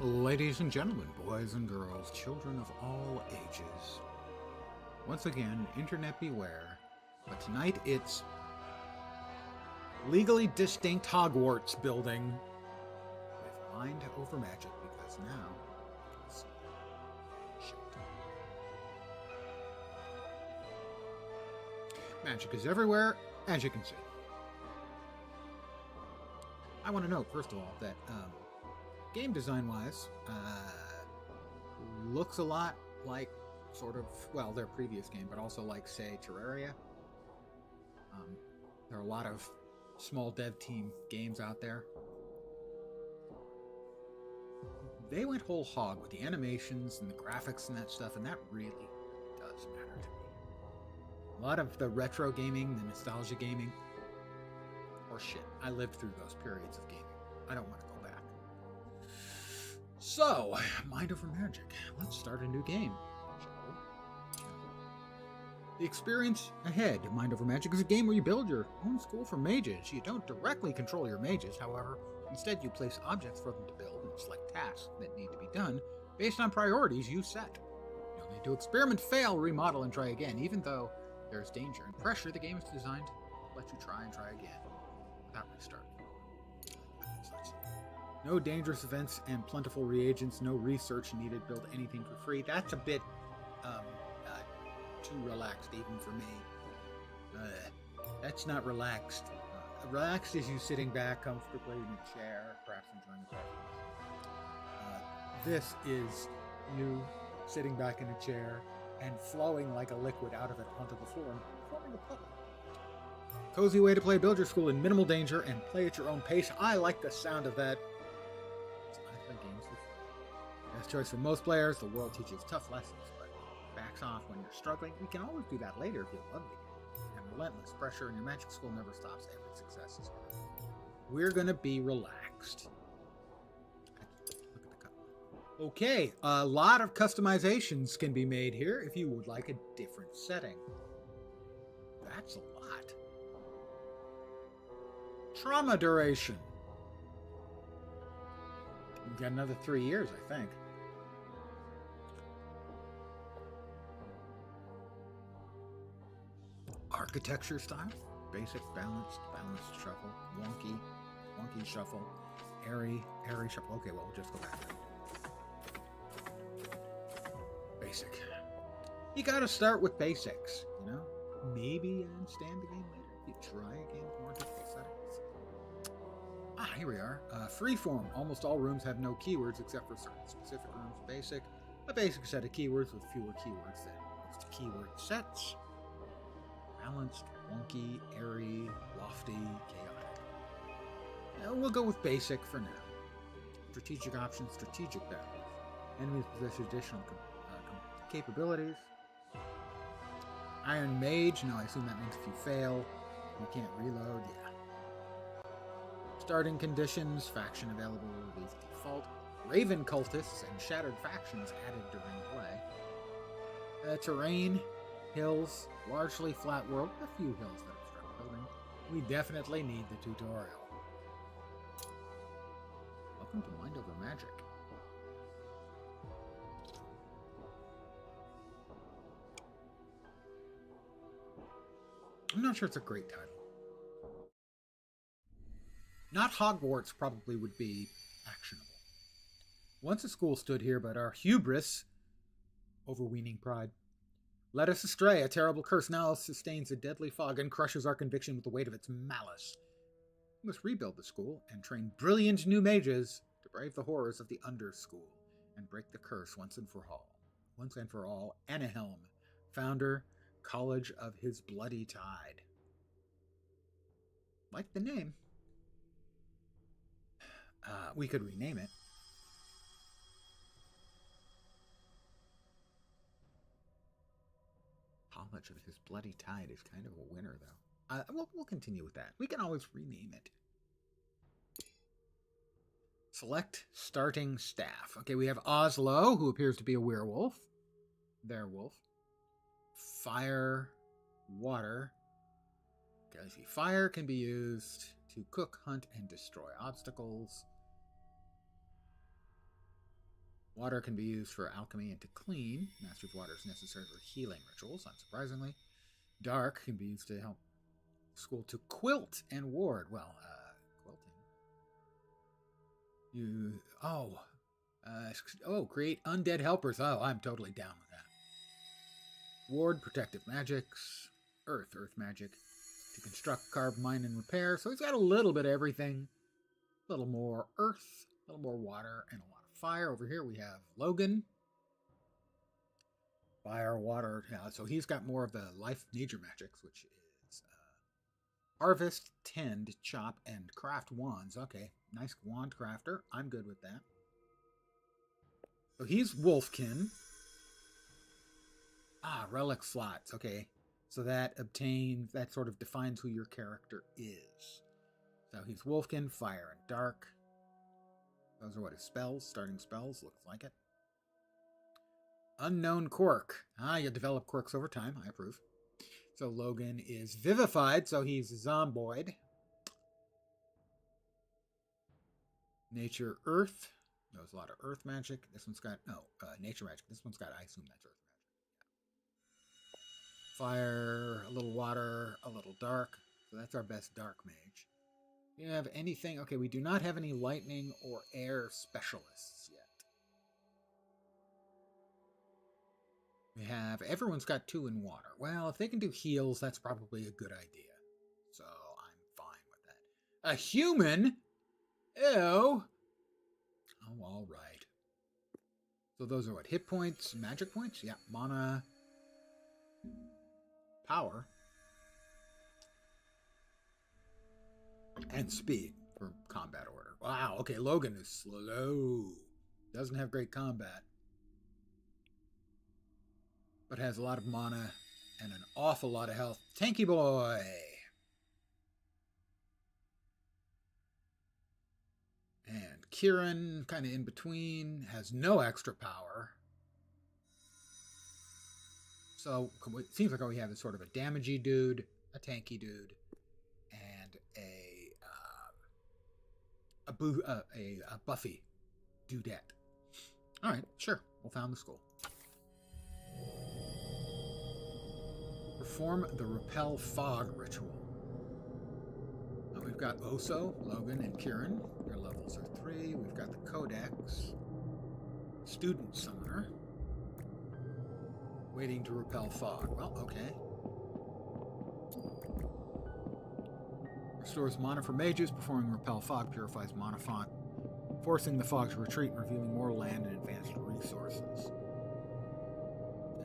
Ladies and gentlemen, boys and girls, children of all ages. Once again, internet beware, but tonight it's legally distinct Hogwarts building with mind over magic, because now it's shit. Magic is everywhere, as you can see. I want to note, first of all, that game design-wise, looks a lot like their previous game, but also like, say, Terraria. There are a lot of small dev team games out there. They went whole hog with the animations and the graphics and that stuff, and that really does matter to me. A lot of the retro gaming, the nostalgia gaming, or shit. I lived through those periods of gaming. I don't want to go back. So, Mind Over Magic. Let's start a new game. The experience ahead of Mind Over Magic is a game where you build your own school for mages. You don't directly control your mages, however. Instead, you place objects for them to build and select tasks that need to be done based on priorities you set. You'll need to experiment, fail, remodel, and try again. Even though there's danger and pressure, the game is designed to let you try and try again without restarting. No dangerous events and plentiful reagents, no research needed, build anything for free. That's a bit too relaxed even for me. That's not relaxed. Relaxed is you sitting back comfortably in a chair, perhaps enjoying the presence. This is you sitting back in a chair and flowing like a liquid out of it onto the floor and forming a puddle. Cozy way to play Build Your School in minimal danger and play at your own pace. I like the sound of that. Best choice for most players. The world teaches tough lessons, but backs off when you're struggling. We can always do that later if you love the game. And relentless pressure in your magic school never stops. Every success is hard. We're gonna be relaxed. Look at the cup. Okay, a lot of customizations can be made here if you would like a different setting. That's a lot. Trauma duration. We've got another 3 years, I think. Architecture style. Basic, balanced shuffle. Wonky shuffle. Airy shuffle. Okay, well, we'll just go back. Basic. You gotta start with basics, you know? Maybe understand the game later. You try again with more difficult settings. Here we are. Freeform. Almost all rooms have no keywords except for certain specific rooms. Basic. A basic set of keywords with fewer keywords than most keyword sets. Balanced, wonky, airy, lofty, chaotic. We'll go with basic for now. Strategic options, strategic battles. Enemies possess additional capabilities. Iron Mage. No, I assume that means if you fail, you can't reload. Yeah. Starting conditions, faction available with default. Raven cultists and shattered factions added during play. Terrain. Hills, largely flat world, a few hills that obstruct building. We definitely need the tutorial. Welcome to Mind Over Magic. I'm not sure it's a great title. Not Hogwarts probably would be actionable. Once a school stood here, but our hubris, overweening pride, led us astray. A terrible curse now sustains a deadly fog and crushes our conviction with the weight of its malice. We must rebuild the school and train brilliant new mages to brave the horrors of the underschool and break the curse once and for all. Once and for all. Anahelm, founder, College of His Bloody Tide. Like the name. We could rename it. College of His Bloody Tide is kind of a winner, though. We'll continue with that. We can always rename it. Select starting staff. Okay, we have Oslo, who appears to be a werewolf. Their wolf. Fire, water. Okay, let's see. Fire can be used to cook, hunt, and destroy obstacles. Water can be used for alchemy and to clean. Mastery of water is necessary for healing rituals, unsurprisingly. Dark can be used to help school to quilt and ward. Well, quilting. Create undead helpers. Oh, I'm totally down with that. Ward, protective magics. Earth magic. To construct, carve, mine, and repair. So he's got a little bit of everything. A little more earth, a little more water, and a lot of fire. Over here we have Logan. Fire, water. Yeah, so he's got more of the life nature magics, which is harvest, tend, chop, and craft wands. Okay, nice wand crafter. I'm good with that. So he's Wolfkin. Relic slots. Okay, so that sort of defines who your character is. So he's Wolfkin, fire, and dark. Those are what his spells, starting spells, looks like it. Unknown quirk. You develop quirks over time. I approve. So Logan is vivified, so he's zomboid. Nature earth. Knows a lot of earth magic. This one's got, nature magic. This one's got, I assume that's earth magic. Fire, a little water, a little dark. So that's our best dark mage. Do you have anything? Okay, we do not have any lightning or air specialists yet. We have, everyone's got 2 in water. Well, if they can do heals, that's probably a good idea. So I'm fine with that. A human? Ew. Oh, all right. So those are what? Hit points, magic points? Yeah, mana, power, and speed for combat order. Wow, okay, Logan is slow. Doesn't have great combat. But has a lot of mana and an awful lot of health. Tanky boy! And Kieran, kind of in between, has no extra power. So it seems like all we have is sort of a damagey dude, a tanky dude, and a Buffy dudette. All right, sure. We'll found the school. Perform the Repel Fog ritual. We've got Oso, Logan, and Kieran. Their levels are 3. We've got the Codex. Student Summoner. Waiting to repel fog. Well, okay. Restores mana for mages. Performing Repel Fog purifies mana font, forcing the fog to retreat and revealing more land and advanced resources.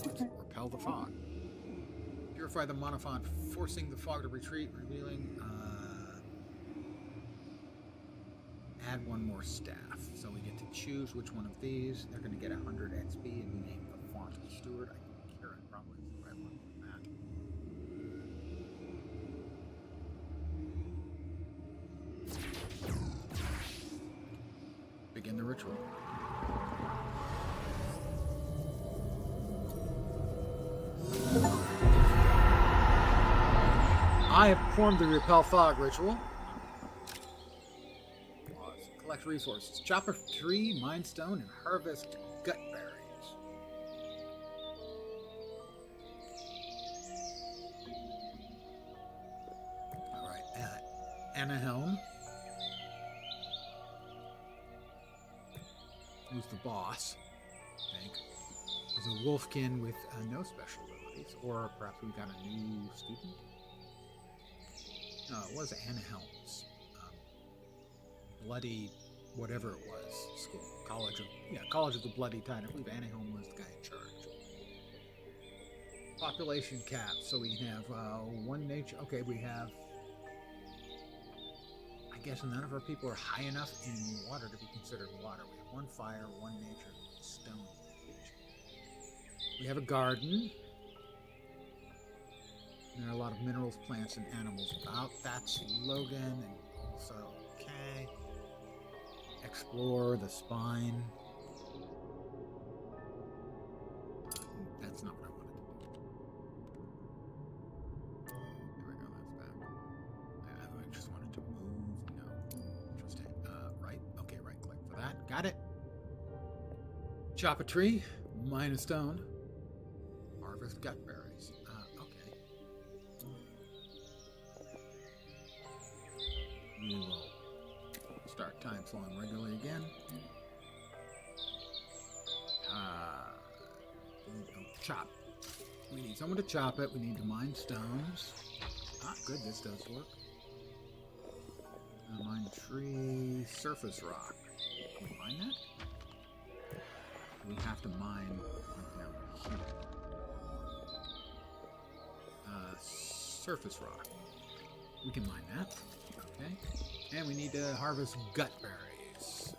Let's repel the fog. Purify the mana font, forcing the fog to retreat, revealing... add 1 more staff. So we get to choose which one of these. They're going to get 100 XP and we name the font steward. I think Kieran probably is the right one for that. Begin the ritual. I have performed the Repel Fog ritual. Collect resources. Chop a tree, mine stone, and harvest gut berries. Alright, Anna Helm. Who's the boss, I think. Is a wolfkin with no special abilities. Or perhaps we got a new student? No, it was Anna Helms. Bloody, whatever it was, school, College of the Bloody Tide. I believe Anna Helm was the guy in charge. Population cap, so we can have 1 nature. Okay, we have. I guess none of our people are high enough in water to be considered water. We have 1 fire, 1 nature, 1 stone. We have a garden. There are a lot of minerals, plants, and animals about. That's Logan, and also okay. Explore the spine. That's not what I wanted to do. There we go, that's back. I just wanted to move. No. Interesting. Right. Okay, right click for that. Got it. Chop a tree, mine a stone, harvest gut berries. Okay. We will start time flowing regularly again. Chop. We need someone to chop it. We need to mine stones. Good, this does work. Mine tree, surface rock. Can we mine that? We have to mine down here. Surface rock. We can mine that. Okay. And we need to harvest gut berries.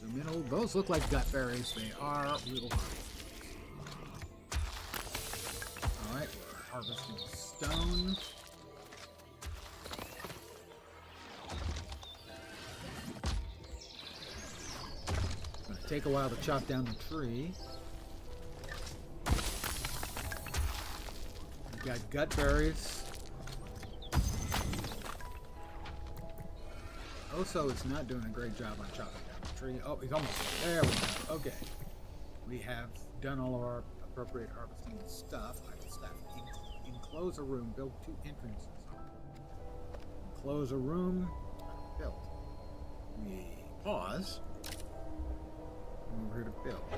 Zoom in. Those look like gut berries. They are. We will harvest. Alright, we're harvesting stone. It's going to take a while to chop down the tree. We've got gut berries. Oso is not doing a great job on chopping down the tree. Oh, he's almost there. We go. Okay. We have done all of our appropriate harvesting stuff. Enclose a room, build 2 entrances. Enclose a room, build. We pause. And we're here to build.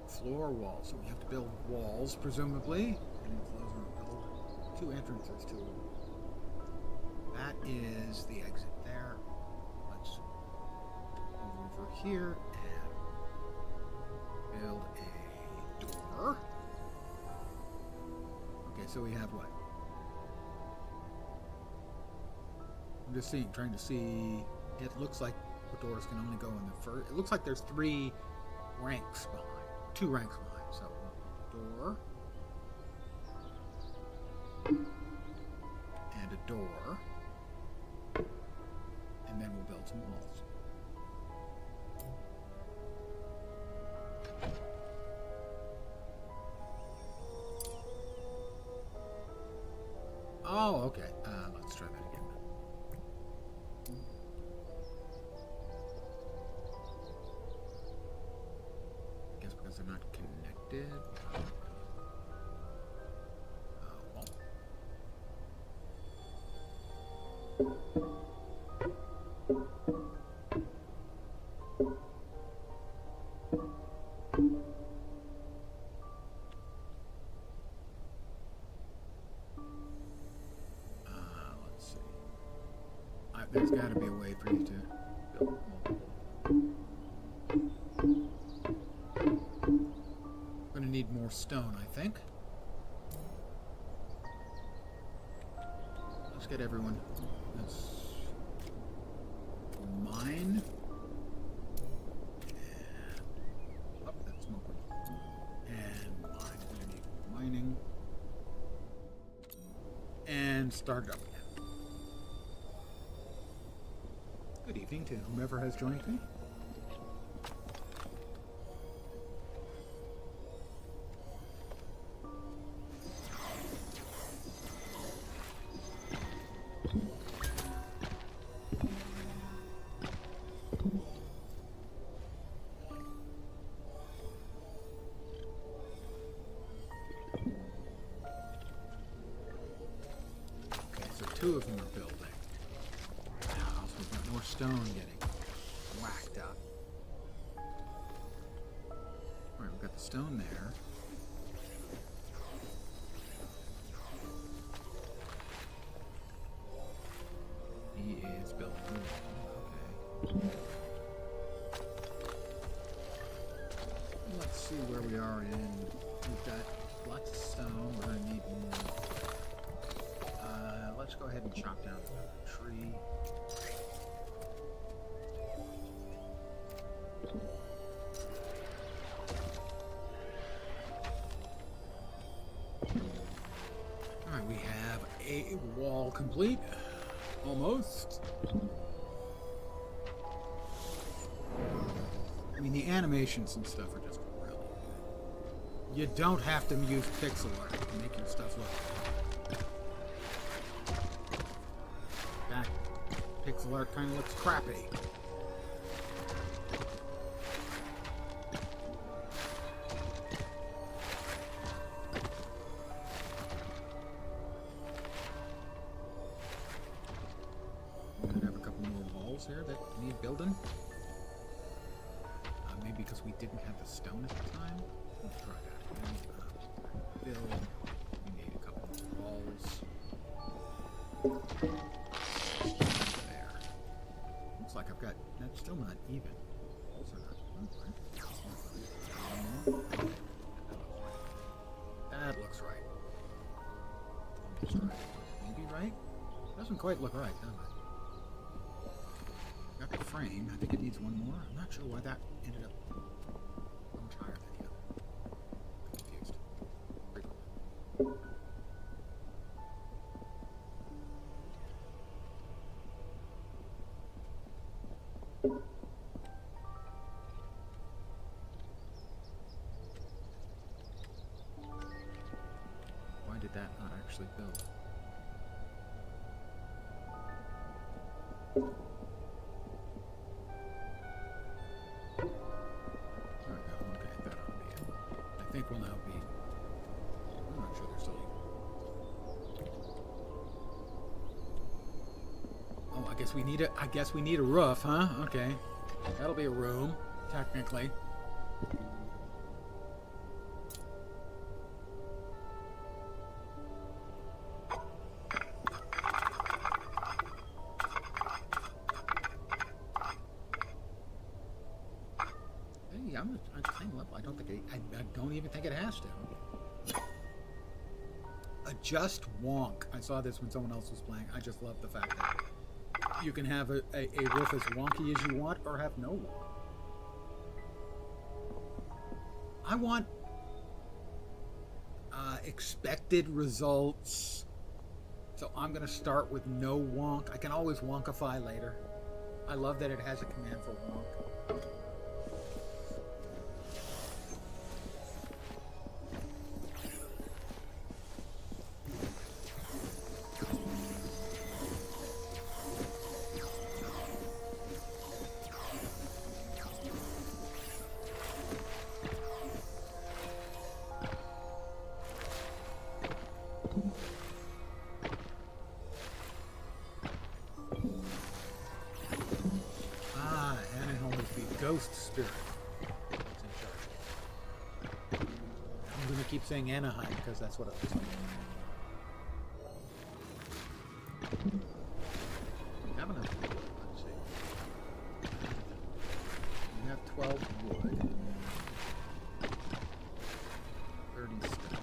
Floor walls. So we have to build walls, presumably. And enclose a room, build 2 entrances to a room. That is the exit there. Let's move over here and build a door. Okay, so we have what? I'm just trying to see. It looks like the doors can only go in the first. It looks like there's 3 ranks behind, 2 ranks behind. So door and a door, and then we'll build some walls. Oh, okay. Let's try that again. I guess because they're not connected. There's got to be a way for you to build multiple. I'm going to need more stone, I think. Let's get everyone. Let's mine. And, oh, that's smoking. And mine. We're going to need mining. And start it up. Good evening to whomever has joined me. Okay, so 2 of them are building. More stone getting whacked up. Alright, we've got the stone there. He is building a wall. Okay. Let's see where we are in. We've got lots of stone. We're going to need more. Let's go ahead and chop down the tree. Alright, we have a wall complete. Almost. I mean, the animations and stuff are just really good. You don't have to use pixel art to make your stuff look good. That pixel art kind of looks crappy. walls here that need building. Maybe because we didn't have the stone at the time. Let's try that. Build. We need a couple of walls. There. Looks like I've got. That's still not even. Walls are not. That looks right. Almost right. Maybe right? Doesn't quite look right, does it? Got the frame. I think it needs one more. I'm not sure why that ended up much higher than the other. I'm confused. Pretty cool. Why did that not actually build? I think we'll now be. I'm not sure there's still. Oh, I guess we need a roof, huh? Okay, that'll be a room, technically. Hey, I'm at the same level. I don't even think it has to. Adjust wonk. I saw this when someone else was playing. I just love the fact that you can have a roof as wonky as you want or have no wonk. I want expected results. So I'm going to start with no wonk. I can always wonkify later. I love that it has a command for wonk. Ghost spirit that's in charge. I'm going to keep saying Anaheim because that's what it looks like. We have enough wood. Let's see. We have 12 wood. 30 stone.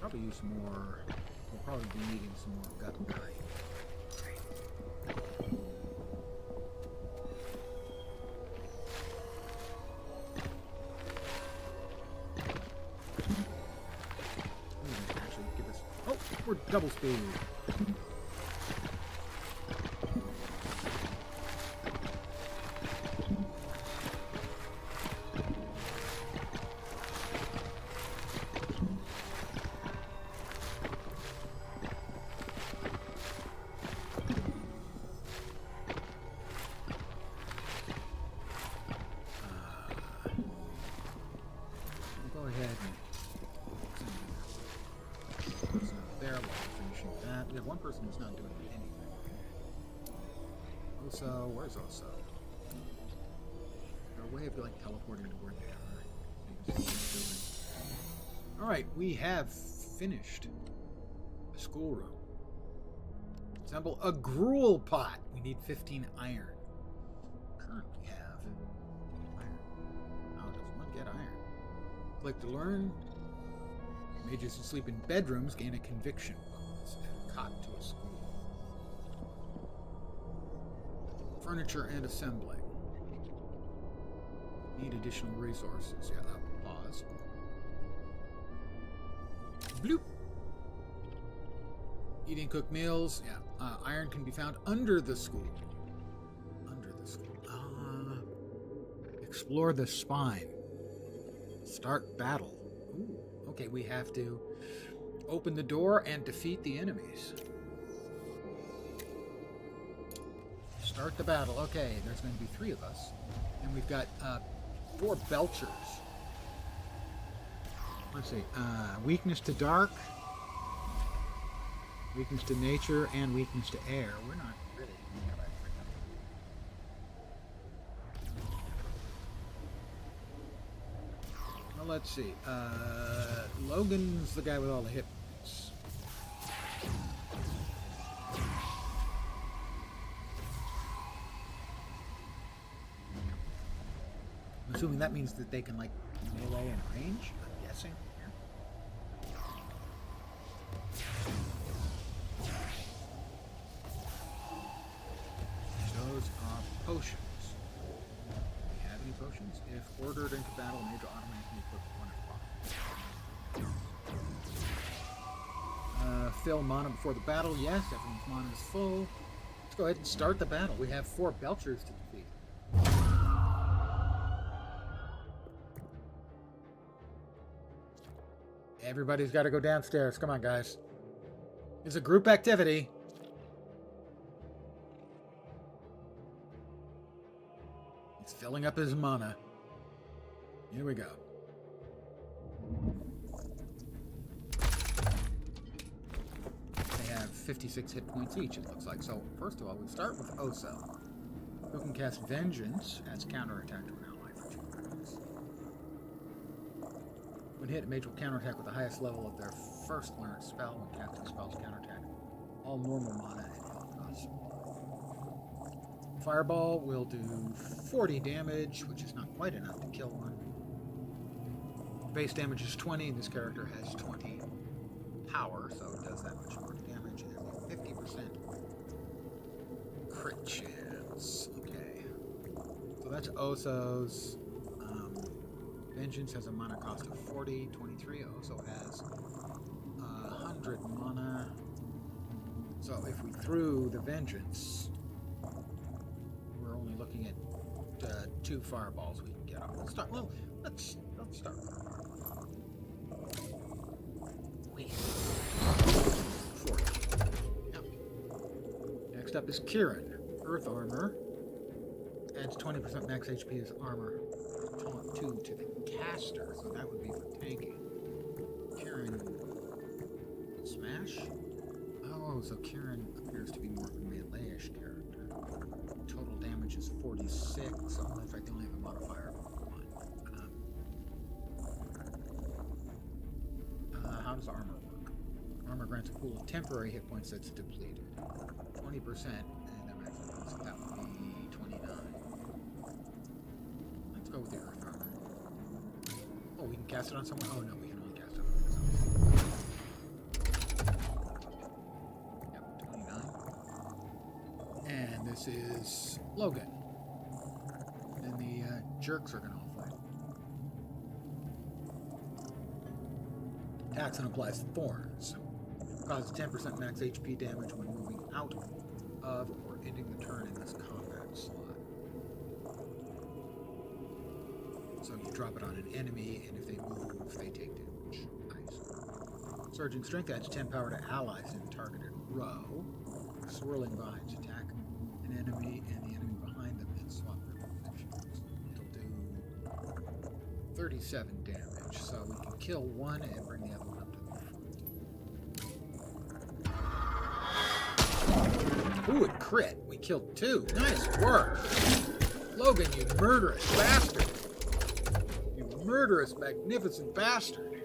Probably use some more. We'll probably be needing some more gut berry. We're double speed. We'll go ahead and we have one person who's not doing anything. Oso, where's Oso? Is there a way of like teleporting to where they are? Alright, we have finished the schoolroom. Assemble a gruel pot. We need 15 iron. Currently have iron. How does one get iron? Click to learn. Mages who sleep in bedrooms gain a conviction bonus and cot to a school. Furniture and assembling. Need additional resources. Yeah, pause. Bloop. Eating cooked meals. Yeah. Iron can be found under the school. Under the school. Explore the spine. Start battle. Ooh. Okay, we have to open the door and defeat the enemies. Start the battle. Okay, there's going to be 3 of us. And we've got 4 belchers. Let's see. Weakness to dark. Weakness to nature and weakness to air. We're not really. Well, let's see. Logan's the guy with all the hit points. I'm assuming that means that they can, like, melee and range, I'm guessing. Those are potions. Do we have any potions? If ordered into battle, mage will automatically equip one at a time. Fill mana before the battle. Yes, everyone's mana is full. Let's go ahead and start the battle. We have 4 Belchers to defeat. Everybody's got to go downstairs. Come on, guys. It's a group activity. He's filling up his mana. Here we go. They have 56 hit points each, it looks like. So, first of all, we start with Oso, who can cast Vengeance as counterattack to an ally for 2 turns. When hit, a mage will counterattack with the highest level of their first learned spell. When casting spells, counterattack all normal mana and health costs. Fireball will do 40 damage, which is not quite enough to kill one. Base damage is 20, and this character has 20 power, so it does that much more damage. And a 50% crit chance. Okay. So that's Oso's. Vengeance has a mana cost of 40, 23. Also has 100 mana. So if we threw the Vengeance, we're only looking at 2 fireballs we can get off. Let's start. Well, let's start with a fireball. 40. Yep. Next up is Kieran. Earth Armor. Adds 20% max HP as armor. Taunt 2 to the caster, so that would be for tanking. Kieran Smash? Oh, so Kieran appears to be more of a melee-ish character. Total damage is 46, so in fact they only have a modifier of 1. How does armor work? Armor grants a pool of temporary hit points that's depleted. 20%, and their maximum, so that would be 29. Let's go with the Earth Armor. Oh, we can cast it on someone? Oh, no, we can only cast it on ourselves. Yep, 29. And this is Logan. And the jerks are going to all fight. Attacks and applies Thorns. Causes 10% max HP damage when moving out of or ending the turn in this combat slot. So you drop it on an enemy, and if they move, they take damage. Nice. Surging Strength adds 10 power to allies in targeted row. Swirling Vines attack an enemy and the enemy behind them and swap their positions. It'll do 37 damage, so we can kill one and bring the other one up to the front. Ooh, it crit. We killed 2. Nice work. Logan, you murderous bastard. Murderous, magnificent bastard.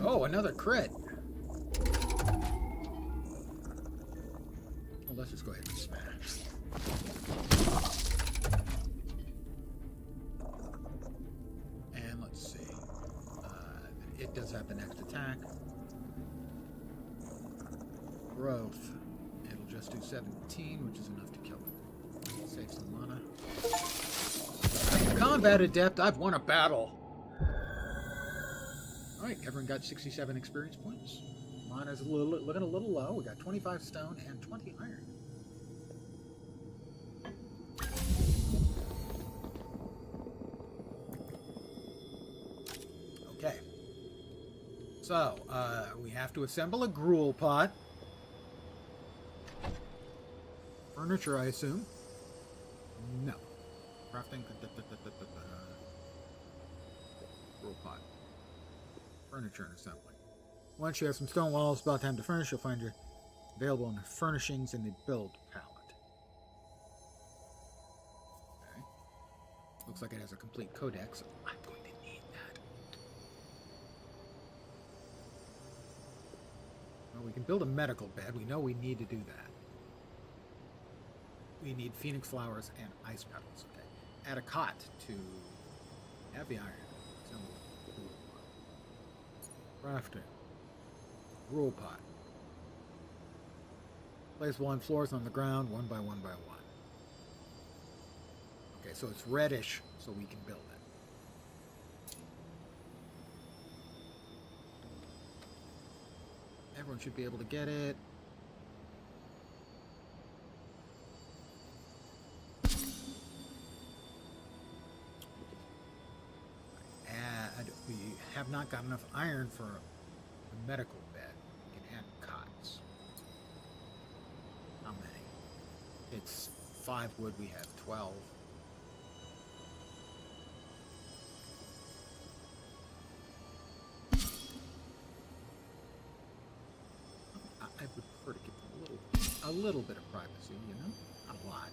Oh, another crit. Well, let's just go ahead and smash. And let's see. It does have the next attack. Growth. It'll just do 17, which is enough to kill it. Save some mana. Combat Adept, I've won a battle. Alright, everyone got 67 experience points. Mana's looking a little low. We got 25 stone and 20 iron. Okay. So, we have to assemble a gruel pot. Furniture, I assume? No. Crafting. Roll pot. Furniture and assembly. Once you have some stone walls, about time to furnish, you'll find your available furnishings in the build palette. Okay. Looks like it has a complete codex. I'm going to need that. Well, we can build a medical bed. We know we need to do that. We need phoenix flowers and ice petals. Okay. Add a cot to heavy iron. Crafting. Rule pot. Place one floors on the ground, one by one by one. Okay, so it's reddish, so we can build it. Everyone should be able to get it. We have not got enough iron for a medical bed. We can add cots. How many? It's 5 wood, we have 12. I would prefer to give a little bit of privacy, you know? Not a lot.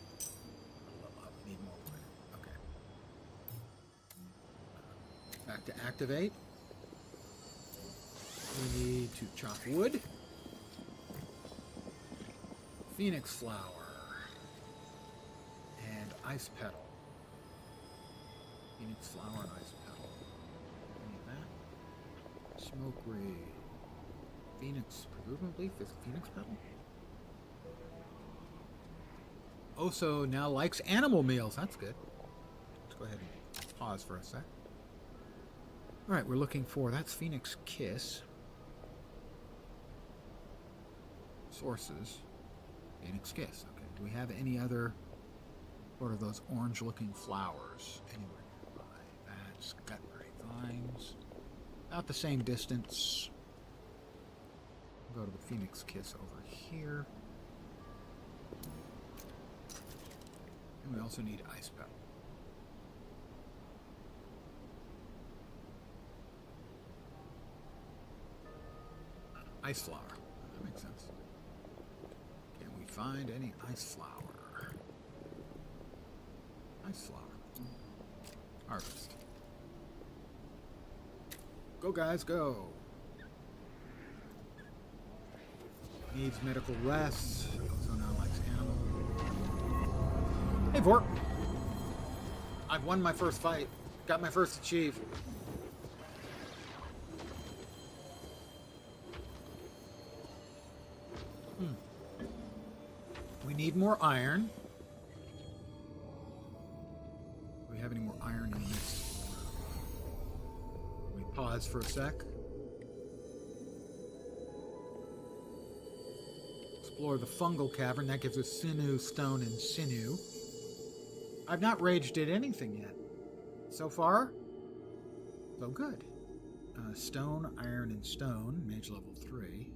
We need more wood. Okay. Back to activate. We need to chop wood. Phoenix flower. And ice petal. Phoenix flower and ice petal. We need that. Smoke ray. Phoenix, presumably Phoenix petal. Oso now likes animal meals. That's good. Let's go ahead and pause for a sec. Alright, we're looking for, that's Phoenix Kiss. Sources. Phoenix Kiss. Okay, do we have any other sort of those orange looking flowers anywhere nearby? That's Gutberry Vines. About the same distance. Go to the Phoenix Kiss over here. And we also need ice petal. Ice flower. That makes sense. Can we find any ice flower? Ice flower. Harvest. Go, guys, go. Needs medical rest. Also now likes animal. Hey, Vorp. I've won my first fight. Got my first achieve. We need more iron. Do we have any more iron in this? We pause for a sec. Explore the fungal cavern. That gives us sinew, stone, and sinew. I've not rage did anything yet. So far, so good. Stone, iron, and stone. Mage level 3.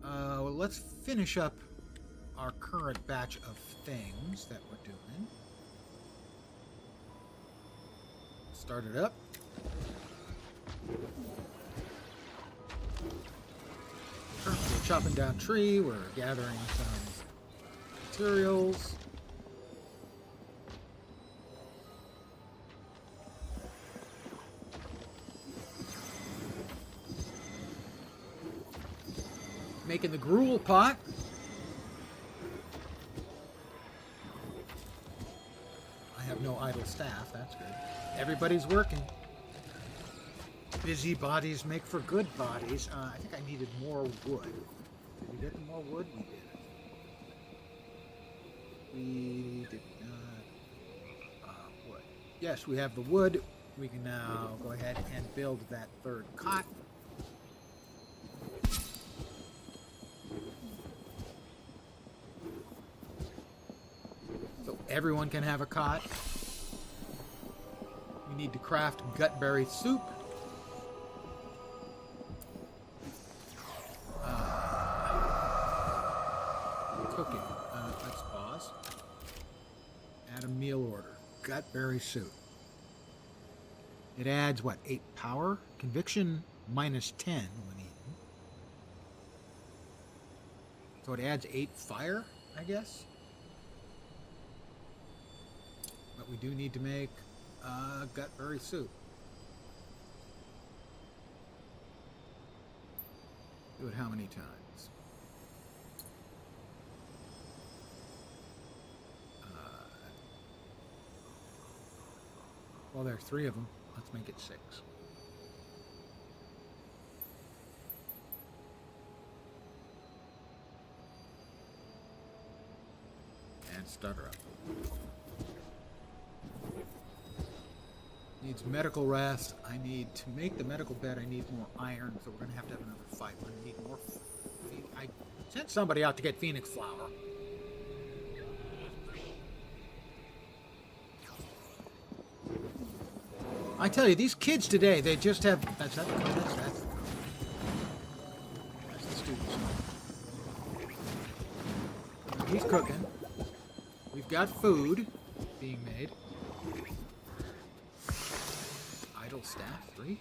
Well, let's finish up our current batch of things that we're doing. Start it up. Currently we're chopping down tree, we're gathering some materials. Making the gruel pot. I have no idle staff, that's good. Everybody's working. Busy bodies make for good bodies. I think I needed more wood. Did we get more wood? We did. We did not. Wood. Yes, we have the wood. We can now go ahead and build that third cot. So everyone can have a cot. We need to craft gutberry soup. Cooking. Let's pause. Add Add a meal order. Gutberry soup. It adds, what, 8 power? Conviction minus 10 when eaten. So it adds 8 fire, I guess? But we do need to make gutberry soup. Do it how many times? Well, there's 3 of them. Let's make it 6. And stutter up. Needs medical rest. I need to make the medical bed. I need more iron, so we're going to have another fight. We're going to need more. I sent somebody out to get Phoenix Flower. I tell you, these kids today, they just have. That's the students. He's cooking. We've got food being made. Idle staff 3.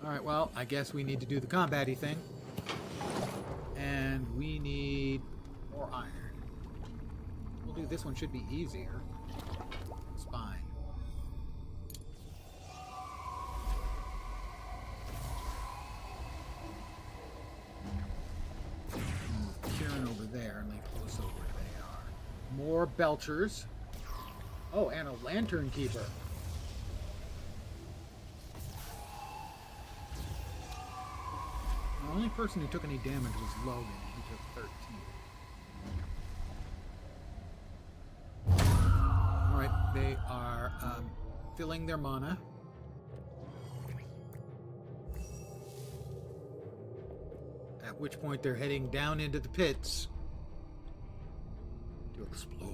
All right. Well, I guess we need to do the combat-y thing, and we need more iron. We'll do this one. Should be easier. Spine. Kieran over there, and leave close over where they are. More Belchers. Oh, and a Lantern Keeper. The only person who took any damage was Logan. He took 13. Alright, they are filling their mana. At which point they're heading down into the pits to explore.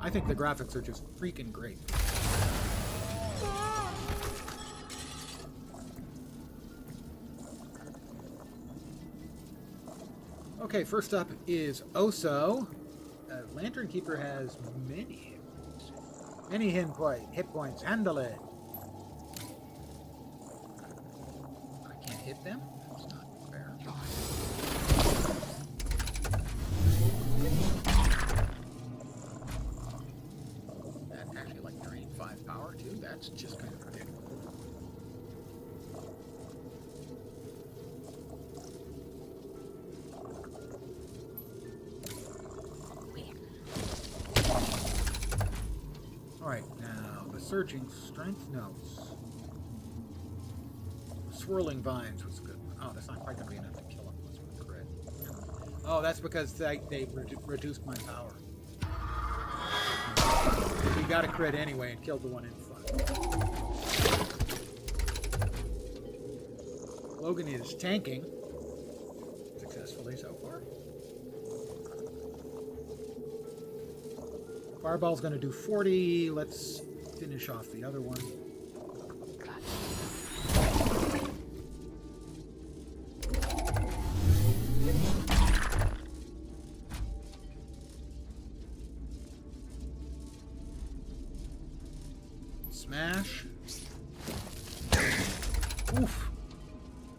I think the graphics are just freaking great. Okay, first up is Oso. Lantern Keeper has many hit points. Handle it. I can't hit them? That's not fair. That actually like drained 5 power too? That's just kind of ridiculous. Alright, now the surging strength notes. Swirling vines was a good one. Oh, that's not quite going to be enough to kill him. Let's crit. Oh, that's because they reduced my power. You got a crit anyway and killed the one in front. Logan is tanking successfully so far. Fireball's going to do 40. Let's finish off the other one. Smash. Oof.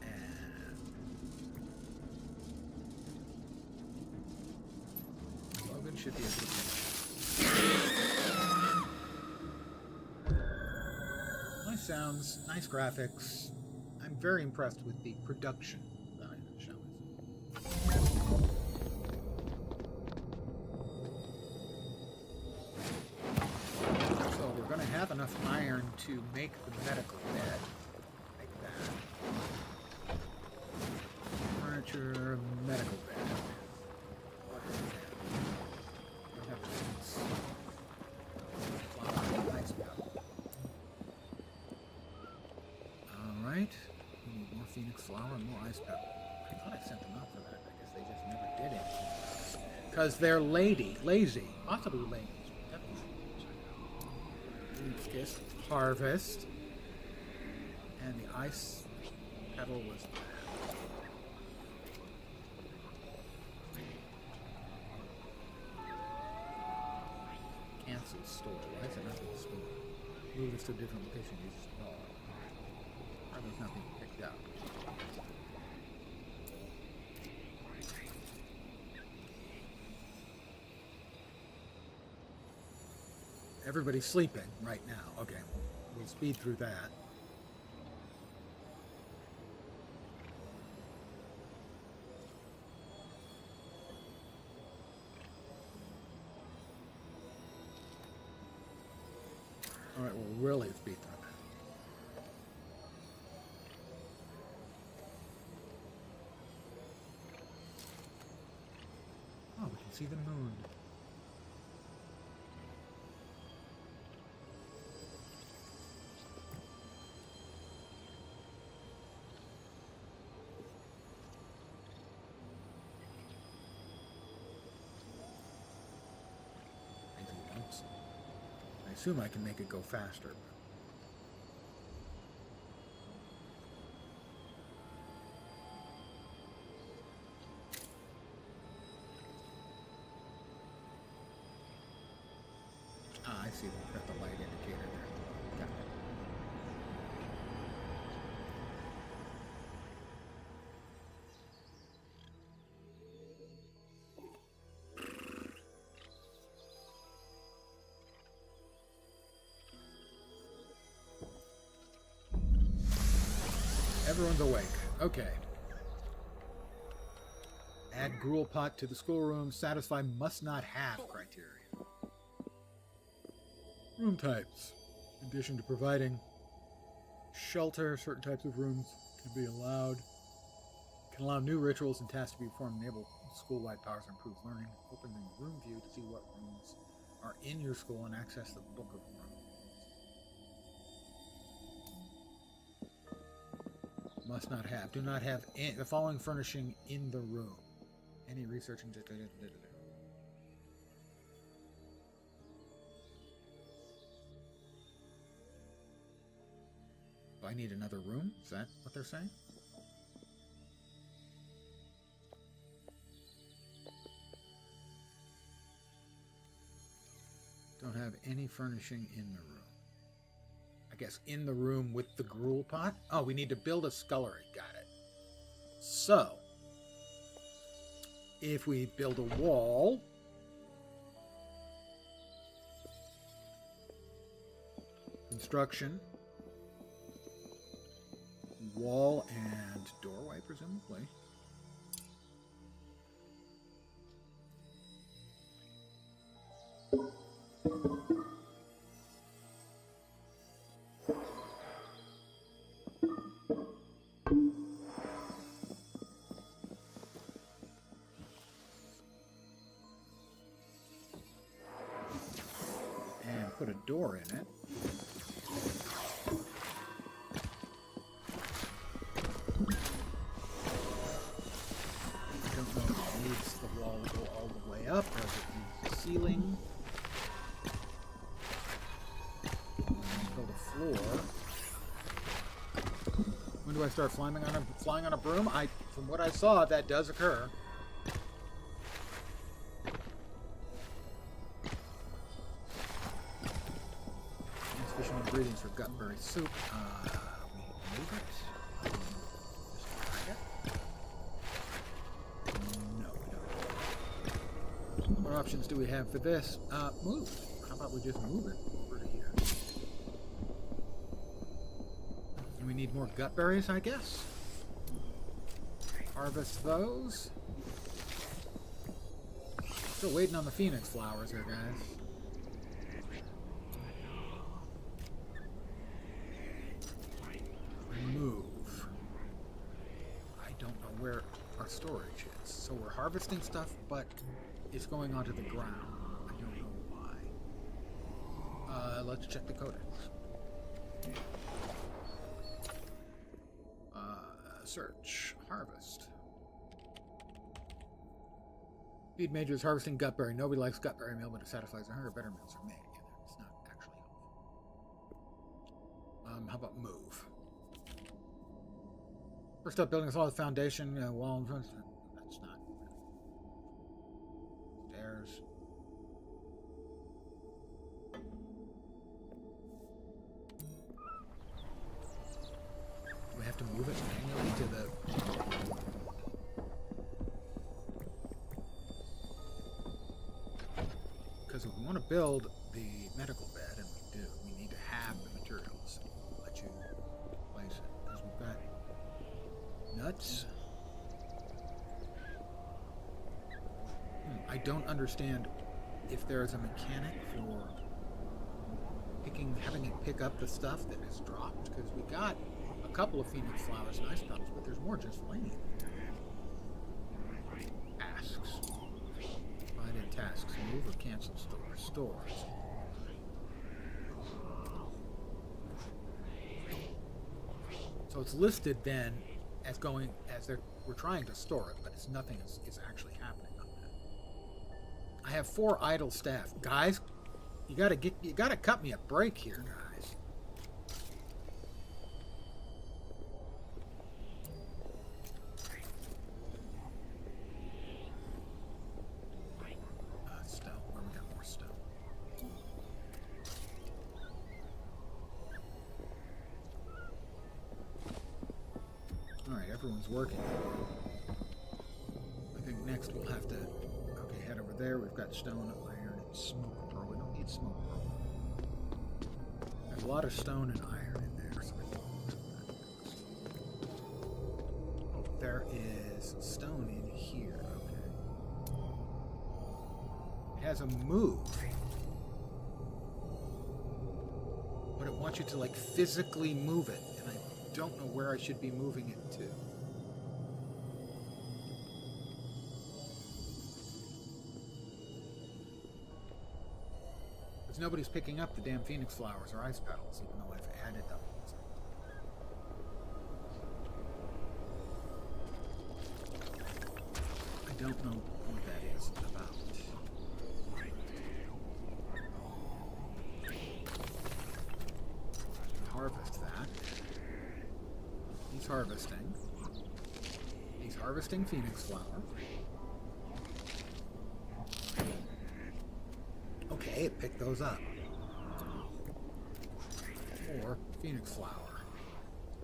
And Logan should be able to finish. Nice sounds, nice graphics. I'm very impressed with the production behind the show. So we're going to have enough iron to make the medical bed. Like that. Furniture, medical bed. What is that? Alright. We need more Phoenix Flower and more Ice Pepper. I thought I sent them out for that. I guess they just never did it. Because they're lazy. Possibly lazy. Kiss. Harvest. And the Ice pedal was that? Cancel store. Why is it not being stored? Move this to a different location. Use bar. There's nothing picked up. Everybody's sleeping right now. Okay, we'll speed through that. All right, we'll really speed through that. Oh, we can see the moon. I assume I can make it go faster. Ah, I see. Got the light indicator there. Got it. Everyone's awake. Okay. Add gruel pot to the schoolroom. Satisfy must not have criteria. Room types. In addition to providing shelter, certain types of rooms can be allowed. Can allow new rituals and tasks to be performed, enable school-wide powers, and improve learning. Open the room view to see what rooms are in your school and access the book of rooms. Must not have. Do not have the following furnishing in the room. Any researching. Do I need another room? Is that what they're saying? Don't have any furnishing in the room. I guess in the room with the gruel pot? Oh, we need to build a scullery. Got it. So, if we build a wall, construction, wall and doorway, presumably. Put a door in it. I don't know if it needs the wall to go all the way up or if it needs the ceiling. Build a floor. When do I start flying on a broom? From what I saw, that does occur. Ingredients for gutberry soup. We move it. No, we don't. What options do we have for this? Move. How about we just move it over to here? And we need more gutberries, I guess. Harvest those. Still waiting on the phoenix flowers here, guys. Move. I don't know where our storage is. So we're harvesting stuff, but it's going onto the ground. I don't know why. Let's check the codex. Search. Harvest. Feed majors harvesting gutberry. Nobody likes gutberry meal, but it satisfies their hunger. Better meals are made. Yeah, it's not actually helpful. How about move? First up, building a solid foundation, wall in front. That's not. Stairs. Do we have to move it manually to the... Because if we want to build the medical bed, and we do, we need to have the materials. I'll let you place it. Because we've got nuts. I don't understand if there's a mechanic for having it pick up the stuff that is dropped. Because we got a couple of phoenix flowers and ice petals, but there's more just laying. Asks. Provided tasks. Move or cancel stores. Stores. So it's listed then as going as we're trying to store it, but nothing is actually happening on that. I have 4 idle staff, guys. You gotta cut me a break here, guys. Stone. Where we got more stone? All right, everyone's working. I think next we'll have to. Okay, head over there. We've got stone, iron, and smoke pearl. We don't need smoke pearl. There's a lot of stone and iron in there, so I think oh, there is stone in here. Okay. It has a move, but it wants you to like physically move it, and I don't know where I should be moving it to. Because nobody's picking up the damn phoenix flowers or ice petals, even though I've added them. I don't know what that is about. Harvest that. He's harvesting. He's harvesting phoenix flower. Okay, it picked those up. Or phoenix flower.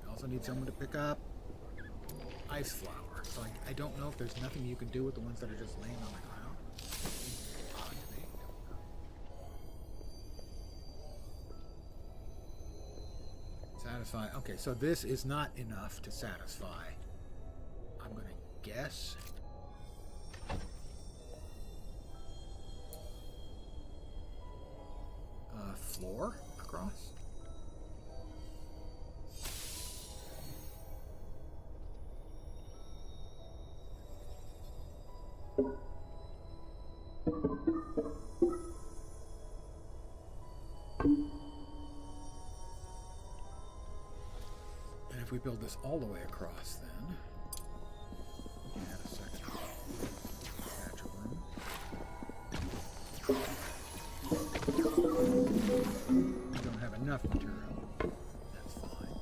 I also need someone to pick up ice flower. So I don't know if there's nothing you can do with the ones that are just laying on the ground. Odd to me. Satisfy. Okay, so this is not enough to satisfy. I'm going to guess. Floor across. And if we build this all the way across, then we can add a second patch of room. We don't have enough material. That's fine.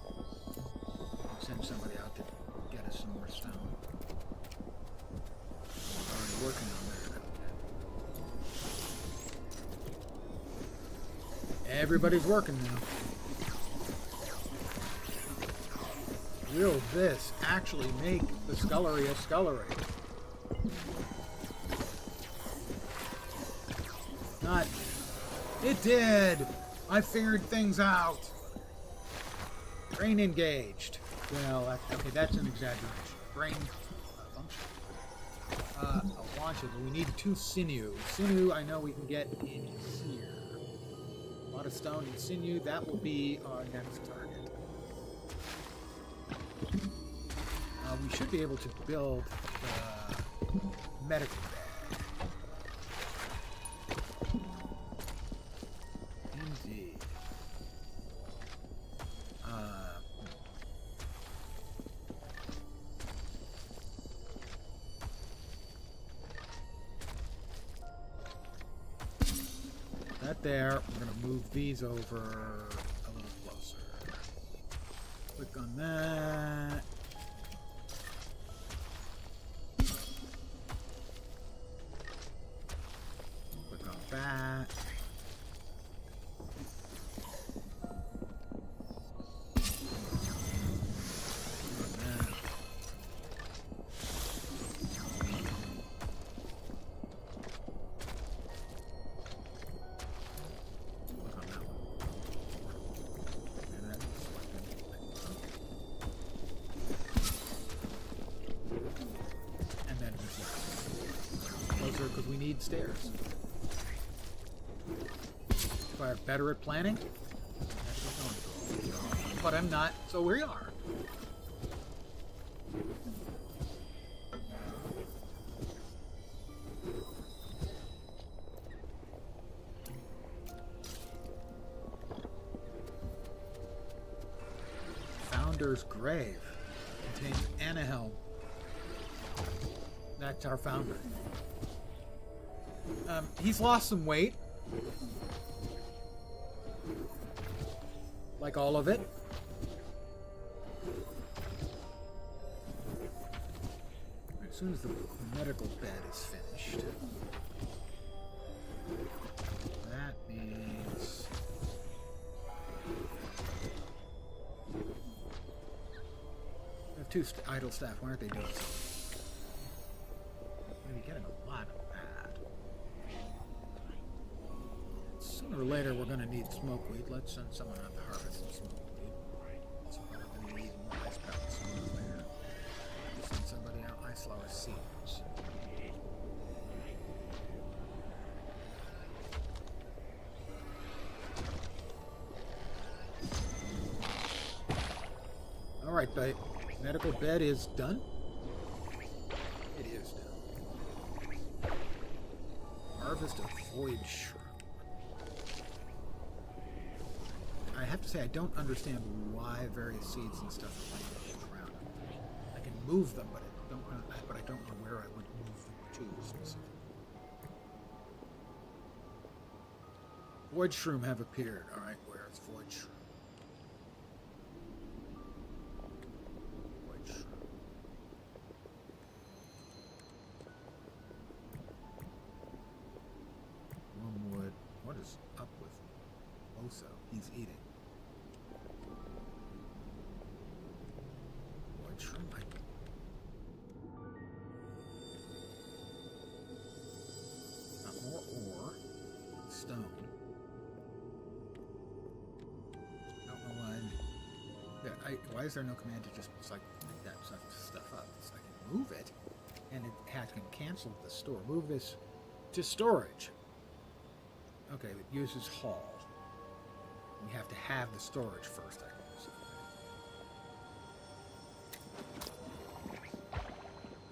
We'll send somebody out to get us some more stone. We're already working on that. Everybody's working now. Will this actually make the scullery a scullery? Not. It did! I figured things out. Brain engaged. Well, okay, that's an exaggeration. Brain function. Launches. We need 2 sinew. Sinew, I know we can get in here. A lot of stone and sinew. That will be our next target. We should be able to build the medical bed. Indeed. That there. We're going to move these over a little closer. Click on that. because we need stairs. If I are better at planning, but I'm not, so here we are. Founder's grave contains Anahel. That's our founder. He's lost some weight. Like all of it. As soon as the medical bed is finished, that means we have two idle staff. Why aren't they doing something? We're getting a lot of that. Sooner or later, we're going to need smokeweed. Let's send someone out to harvest some smokeweed. So we're going to need more ice pellets sooner or later. Send somebody out ice flower seeds. All right, the medical bed is done. It is done. Harvest of void shrub. I have to say, I don't understand why various seeds and stuff are laying around. I can move them, but I don't know where I would move them to specifically. Void shroom have appeared. All right, where's void shroom? Void shroom. Wormwood. What is up with Oso? He's eating. Void shroom. Got more ore. Stone. Why is there no command to just like make that stuff up? It's like move it, and it can cancel the store. Move this to storage. Okay, it uses haul. We have to have the storage first, I guess.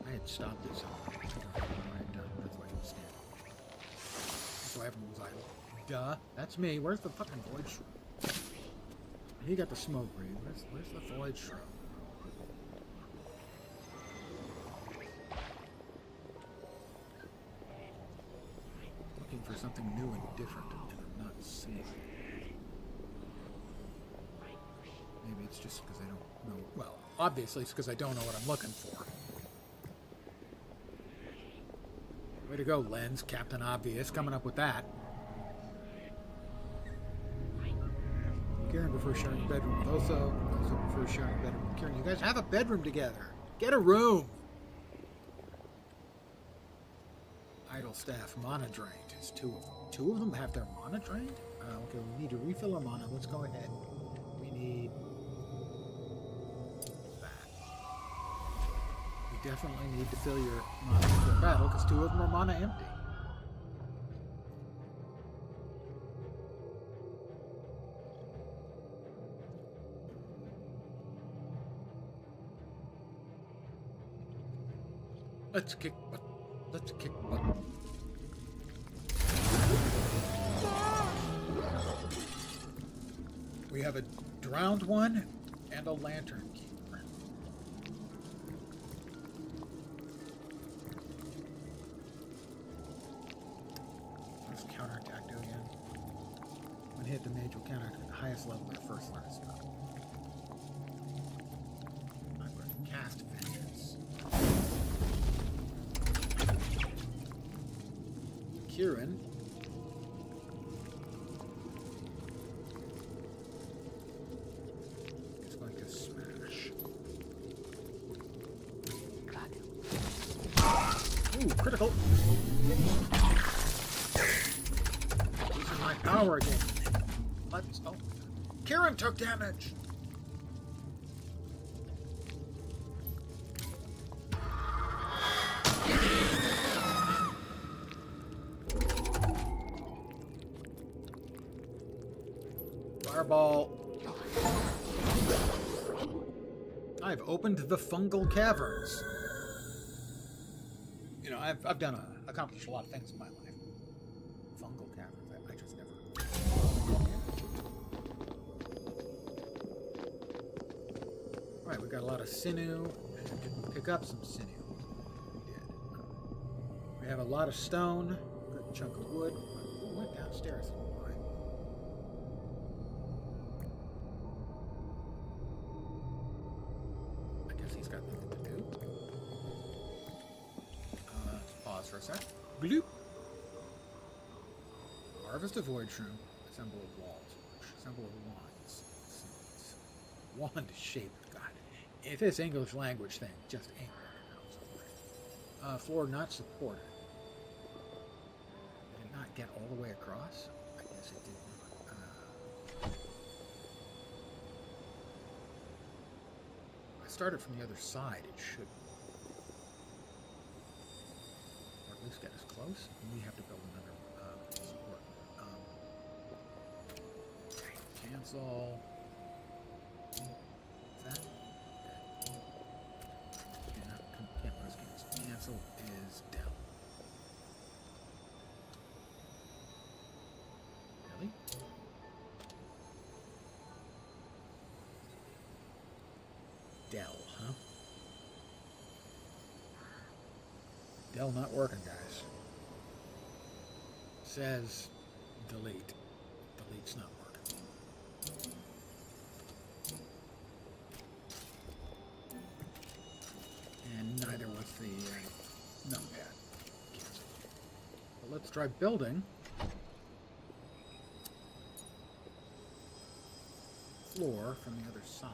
I had stopped it somewhere. I don't know what I had done. That's why I was standing. That's why everyone was like, duh, that's me. Where's the fucking void shroom? He got the smoke reed. Where's the void shroom? Looking for something new and different, and I'm not seeing it. Maybe it's just because I don't know. Well, obviously it's because I don't know what I'm looking for. Way to go, Lens. Captain Obvious, coming up with that. Kieran prefers sharing a bedroom with Oso. Oso prefers sharing a bedroom with Kieran. You guys have a bedroom together. Get a room. Idle staff, mana drained. It's two of them. Two of them have their mana drained? Okay, we need to refill our mana. Let's go ahead. We need that. We definitely need to fill your mana for battle because two of them are mana empty. Let's kick butt. Let's kick butt. We have a drowned one and a lantern keeper. Let's counterattack do again. When hit, the mage will counterattack at the highest level their first learn spell. I'm going to cast vengeance. Kieran is going to smash. Ooh, critical. This is my power again. Let's. Oh, Kieran took damage. Fireball. I've opened the fungal caverns. You know, I've accomplished a lot of things in my life. Fungal caverns. I just never. All right, we got a lot of sinew. Did we pick up some sinew? We did. We have a lot of stone. Good chunk of wood. We went downstairs. Why? I guess he's got nothing to do. Let's pause for a sec. Bloop. Harvest a void shroom. Assemble a wall torch. Assemble a wands. Wand shaped. God. If this English language thing just ain't working out. Floor not supported. Did it not get all the way across? I guess it did not. I started from the other side. It should. Or at least get us close. And we have to build another support. Cancel. That? Can't press cancel. Cancel is down. Really? Dell, huh? Dell not working, guys. Says delete. Delete's not working. And neither was the numpad. But let's try building. Floor from the other side.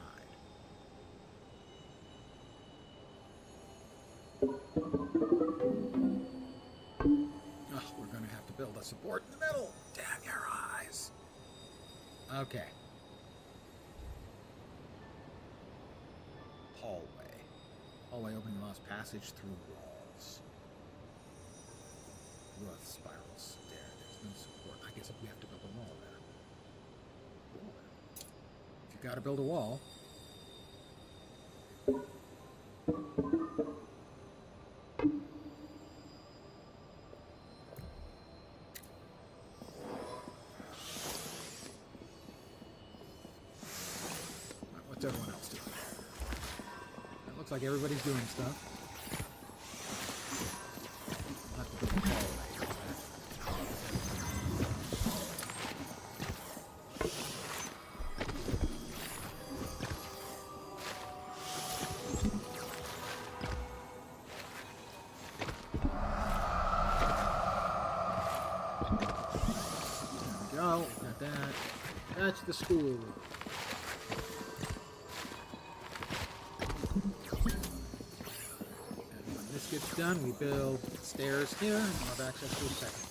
Oh, we're going to have to build a support in the middle. Damn your eyes. Okay. Hallway opening lost passage through walls. Rough spiral stair. There's no support. I guess we have to build a wall there. If you gotta build a wall. What's everyone else doing? Looks like everybody's doing stuff. I'll have to build a hallway. There we go. Got that. That's the school. Gets done, we build stairs here, and we'll have access to a second.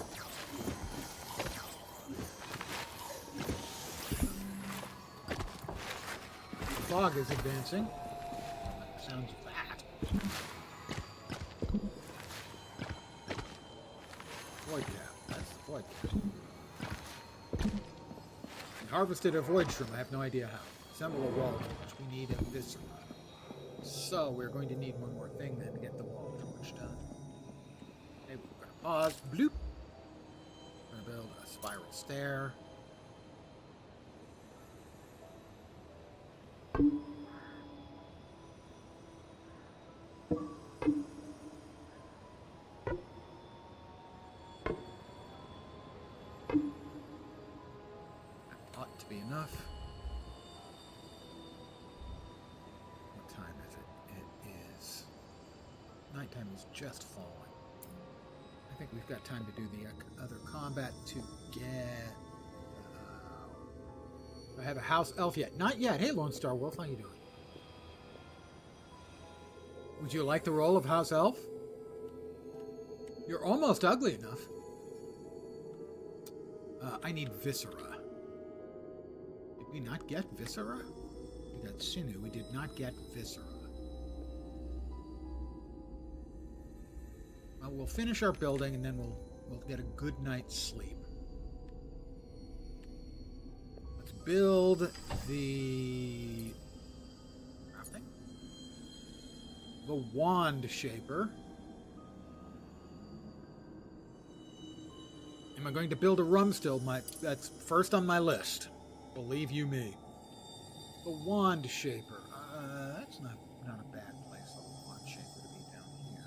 The fog is advancing. Sounds fat. Void cap. That's the void cap. We harvested a void shroom. I have no idea how. Assemble a wall torch. We need a viscera. So we're going to need one more thing then to get the wall torch done. Okay, we're going to pause. Bloop. We're going to build a spiral stair. That ought to be enough. Nighttime is just falling. I think we've got time to do the other combat to get... I have a house elf yet. Not yet. Hey, Lone Star Wolf, how you doing? Would you like the role of house elf? You're almost ugly enough. I need viscera. Did we not get viscera? We got sinew. We did not get viscera. We'll finish our building and then we'll get a good night's sleep. Let's build the nothing. The wand shaper. Am I going to build a rum still? That's first on my list. Believe you me. The wand shaper. That's not a bad place for the wand shaper to be down here.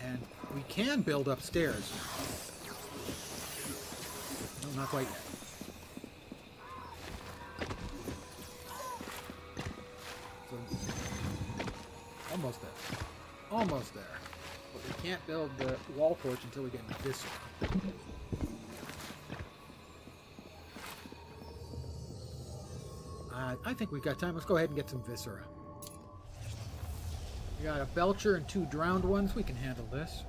And we can build upstairs. No, not quite yet. So, almost there. Almost there. But we can't build the wall torch until we get this one. I think we've got time. Let's go ahead and get some viscera. We got a belcher and 2 drowned ones. We can handle this.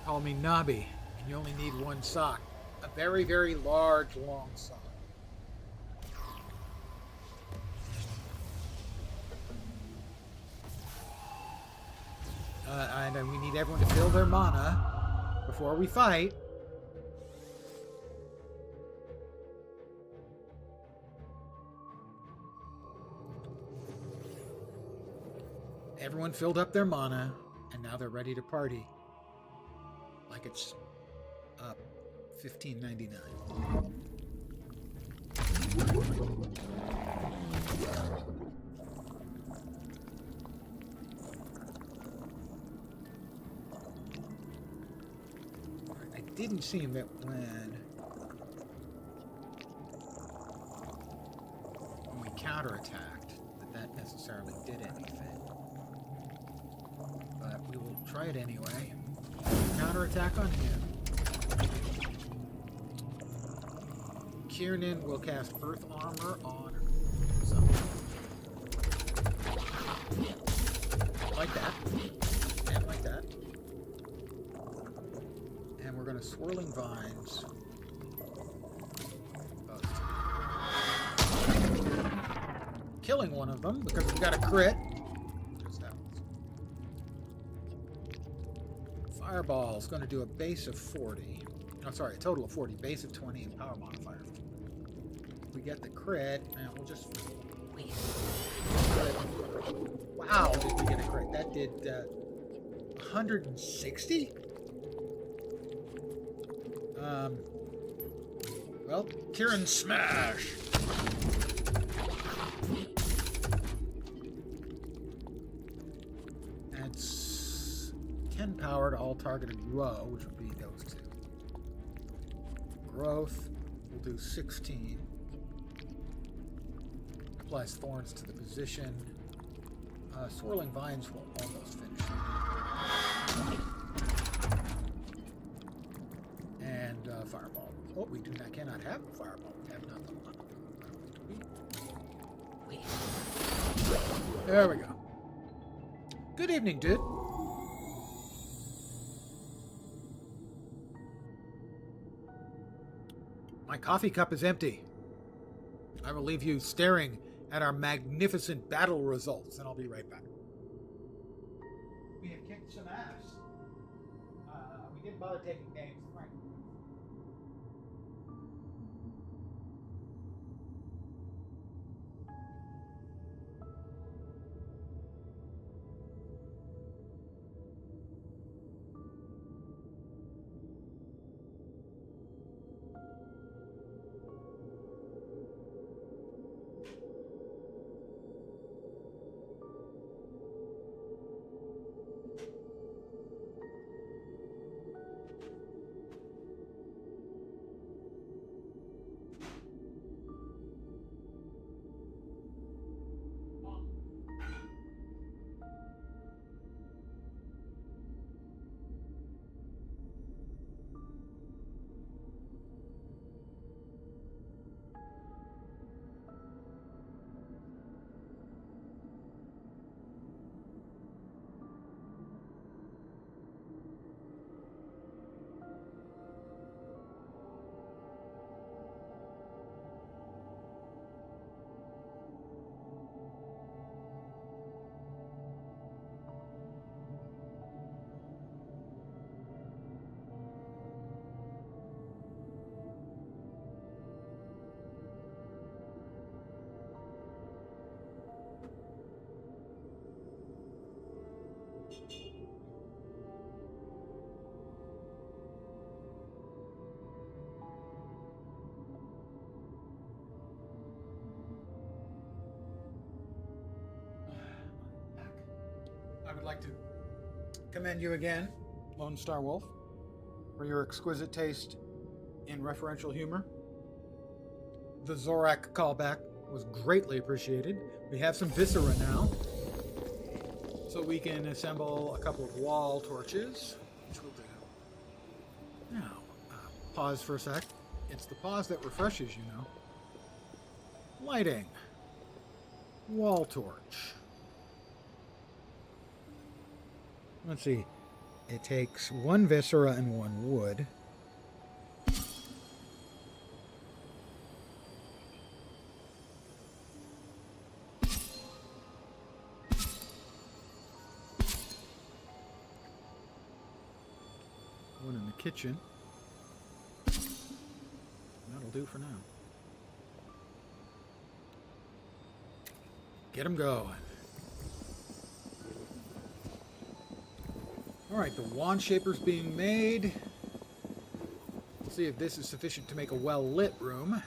Call me Nobby, and you only need 1 sock. A very, very large, long sock. And we need everyone to fill their mana before we fight. Everyone filled up their mana, and now they're ready to party. Like it's $15.99. It didn't seem that when we counterattacked that necessarily did anything. But we will try it anyway. Counterattack on him. Kiernan will cast Earth Armor on something. Like that. And like that. And we're going to Swirling Vines. Killing one of them because we got a crit. Just happens. Fireball is going to do a base of 40. Oh, sorry, a total of 40. Base of 20 and power modifier. If we get the crit, and we'll just wait. Wow, did we get a crit? That did 160? Well, Kieran smash! Adds 10 power to all targeted row, which would be those 2. Growth will do 16. Applies thorns to the position. Swirling Vines will almost finish. And Fireball. Oh, we cannot have a Fireball. We have nothing. There we go. Good evening, dude. My coffee cup is empty. I will leave you staring at our magnificent battle results, and I'll be right back. We have kicked some ass. We didn't bother taking names. Right. commend you again, Lone Star Wolf, for your exquisite taste in referential humor. The Zorak callback was greatly appreciated. We have some viscera now, so we can assemble a couple of wall torches, which we'll do. Now, pause for a sec. It's the pause that refreshes, you know. Lighting. Wall torch. Let's see. It takes 1 viscera and 1 wood. One in the kitchen. That'll do for now. Get them going. Alright, the wand shaper's being made. Let's see if this is sufficient to make a well-lit room.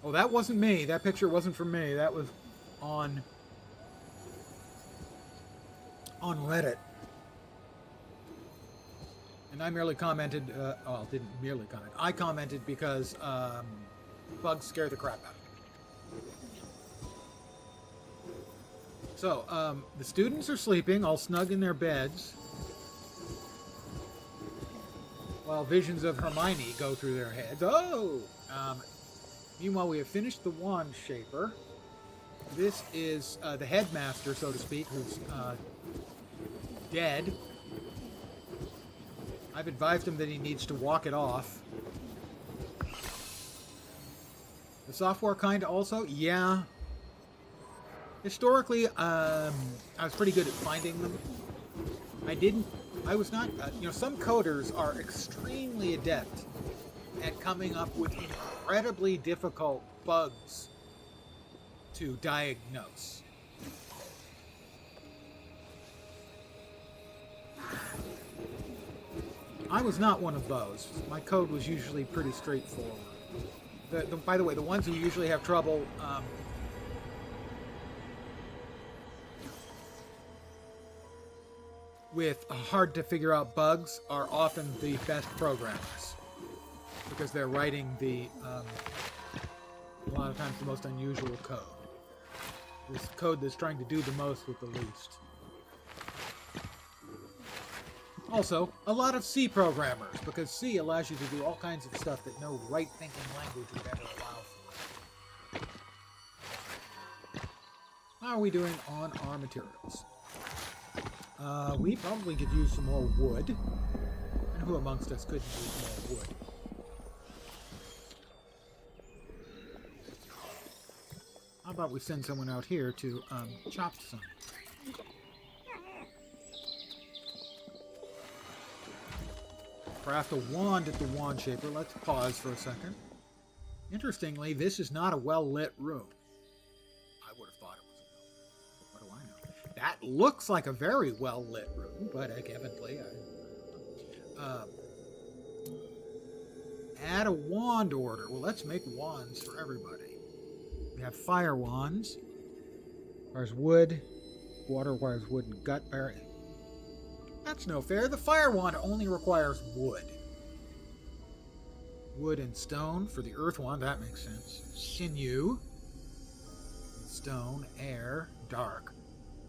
Oh, that wasn't me. That picture wasn't from me. That was on Reddit. And I merely commented, well, didn't merely comment. I commented because bugs scare the crap out of me. So, the students are sleeping, all snug in their beds, while visions of Hermione go through their heads. Oh! Meanwhile, we have finished the wand shaper. This is the headmaster, so to speak, who's dead. I've advised him that he needs to walk it off. The software kind also? Yeah. Historically, I was pretty good at finding them. I was not, some coders are extremely adept at coming up with incredibly difficult bugs to diagnose. I was not one of those. My code was usually pretty straightforward. By the way, the ones who usually have trouble with hard to figure out bugs are often the best programmers, because they're writing a lot of times the most unusual code. This code that's trying to do the most with the least. Also, a lot of C programmers, because C allows you to do all kinds of stuff that no right-thinking language would ever allow for. How are we doing on our materials? We probably could use some more wood. And who amongst us couldn't use more wood? How about we send someone out here to chop some? Craft a wand at the wand shaper. Let's pause for a second. Interestingly, this is not a well-lit room. I would have thought it was. What do I know? That looks like a very well-lit room, but evidently, add a wand order. Well, let's make wands for everybody. We have fire wands. Requires wood. Water requires wood and gut berry. That's no fair. The fire wand only requires wood. Wood and stone for the earth wand. That makes sense. Sinew. Stone. Air. Dark.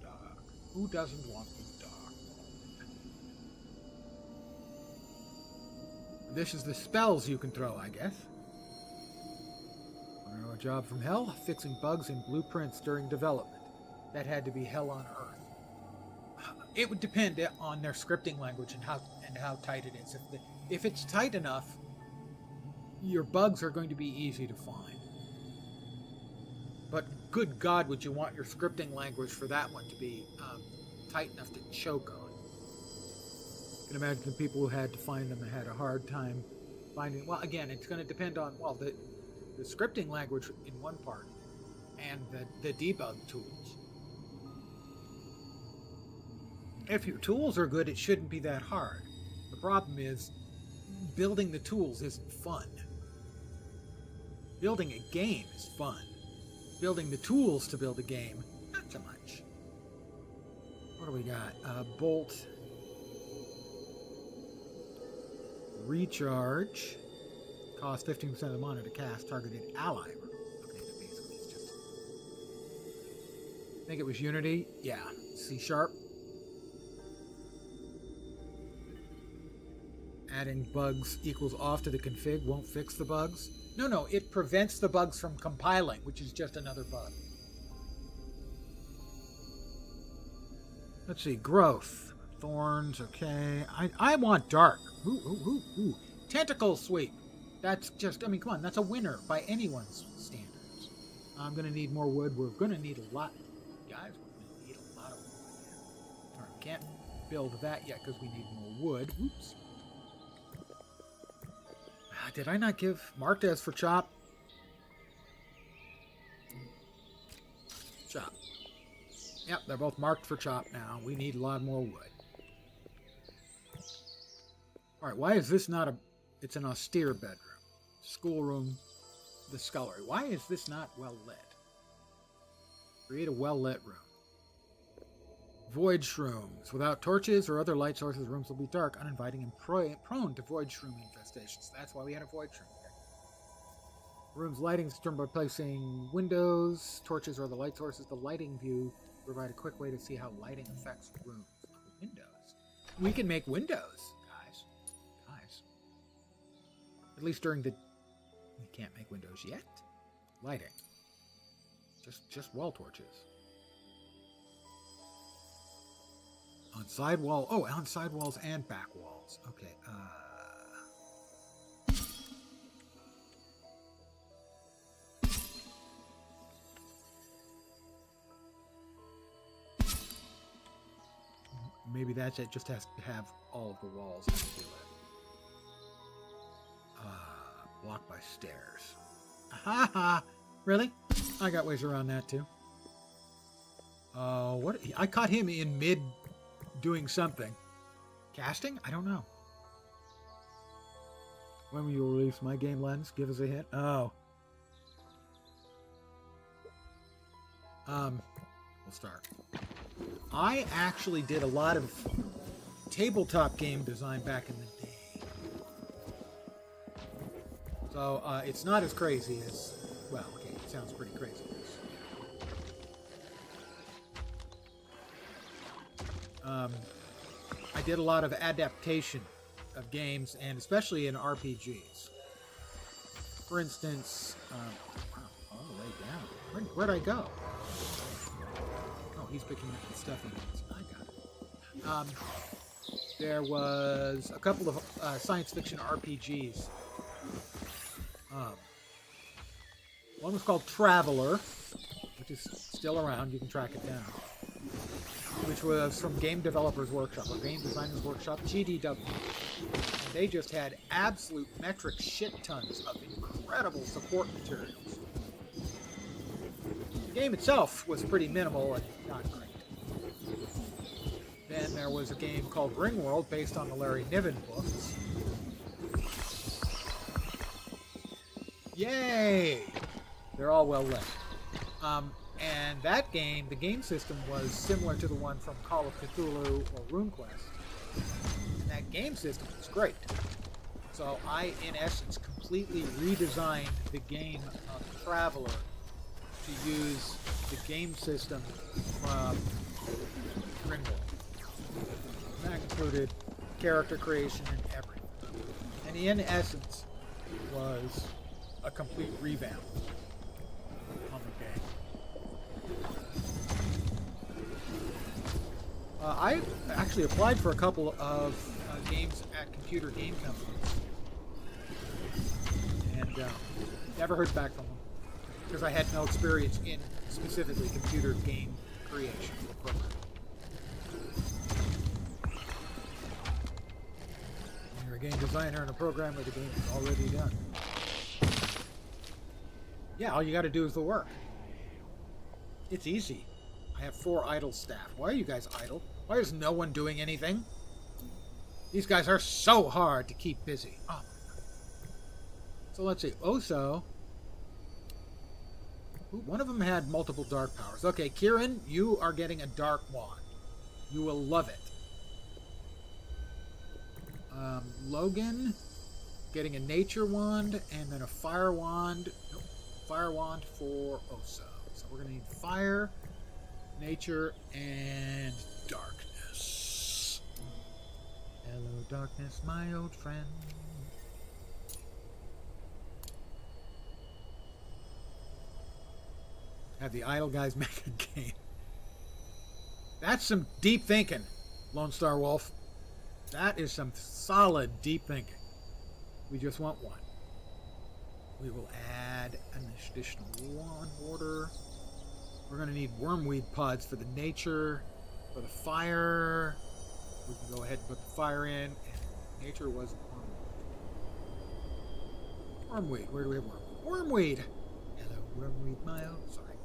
Dark. Who doesn't want the dark? This is the spells you can throw, I guess. Want to know a job from hell? Fixing bugs in blueprints during development. That had to be hell on earth. It would depend on their scripting language and how tight it is. If it's tight enough, your bugs are going to be easy to find. But good God, would you want your scripting language for that one to be tight enough to choke on? You can imagine the people who had to find them had a hard time finding. Well, again, it's going to depend on the scripting language in one part and the debug tools. If your tools are good, it shouldn't be that hard. The problem is, building the tools isn't fun. Building a game is fun. Building the tools to build a game, not so much. What do we got? Bolt. Recharge. Cost 15% of the mana to cast targeted ally. Okay, basically it's just... I think it was Unity. Yeah. C#. Adding bugs equals off to the config won't fix the bugs. No, it prevents the bugs from compiling, which is just another bug. Let's see, growth. Thorns, okay. I want dark. Ooh. Tentacle sweep. That's just, I mean, come on, that's a winner by anyone's standards. I'm going to need more wood. We're going to need a lot. Guys, we're going to need a lot of wood. All right, can't build that yet because we need more wood. Oops. Did I not give marked as for chop? Chop. Yep, they're both marked for chop now. We need a lot more wood. Alright, why is this not a... It's an austere bedroom. Schoolroom, the scullery. Why is this not well lit? Create a well-lit room. Void shrooms. Without torches or other light sources, rooms will be dark, uninviting, and prone to void shroom infestations. That's why we had a void shroom here. Room's lighting is determined by placing windows, torches, or other light sources. The lighting view provide a quick way to see how lighting affects rooms. Windows. We can make windows, guys. At least during the... We can't make windows yet. Lighting. Just wall torches. On side wall. Oh, on side walls and back walls. Okay. Maybe that's it. Just has to have all of the walls. Blocked by stairs. Ha ha! Really? I got ways around that too. What? I caught him in mid doing something. Casting? I don't know. When will you release my game lens? Give us a hint. Oh. We'll start. I actually did a lot of tabletop game design back in the day. So, it's not as crazy as... Well, okay, it sounds pretty crazy. I did a lot of adaptation of games, and especially in RPGs. For instance, wow, all the way down. Where'd I go? Oh, he's picking up the stuff he needs. I got it. There was a couple of science fiction RPGs. One was called Traveler, which is still around. You can track it down. Which was from Game Developers Workshop, or Game Designers Workshop, GDW. And they just had absolute metric shit tons of incredible support materials. The game itself was pretty minimal and not great. Then there was a game called Ringworld, based on the Larry Niven books. Yay! They're all well lit. And that game, the game system was similar to the one from Call of Cthulhu or RuneQuest. And that game system was great. So I, in essence, completely redesigned the game of Traveler to use the game system from Ringworld. That included character creation and everything. And in essence, was a complete revamp on the game. I actually applied for a couple of games at computer game companies, and never heard back from them because I had no experience in specifically computer game creation or programming. When you're a game designer and a programmer, the game is already done. Yeah, all you got to do is the work. It's easy. I have 4 idle staff. Why are you guys idle? Why is no one doing anything? These guys are so hard to keep busy. Oh. So let's see. Oso. One of them had multiple dark powers. Okay, Kieran, you are getting a dark wand. You will love it. Logan getting a nature wand and then a fire wand. Nope. Fire wand for Osa. So we're going to need fire, nature, and darkness. Hello, darkness, my old friend. Have the idle guys make a game. That's some deep thinking, Lone Star Wolf. That is some solid deep thinking. We just want one. We will add an additional one order. We're going to need wormweed pods for the nature, for the fire. We can go ahead and put the fire in. And nature was wormweed. Wormweed. Where do we have wormweed? Wormweed. Hello, wormweed, my old. Sorry.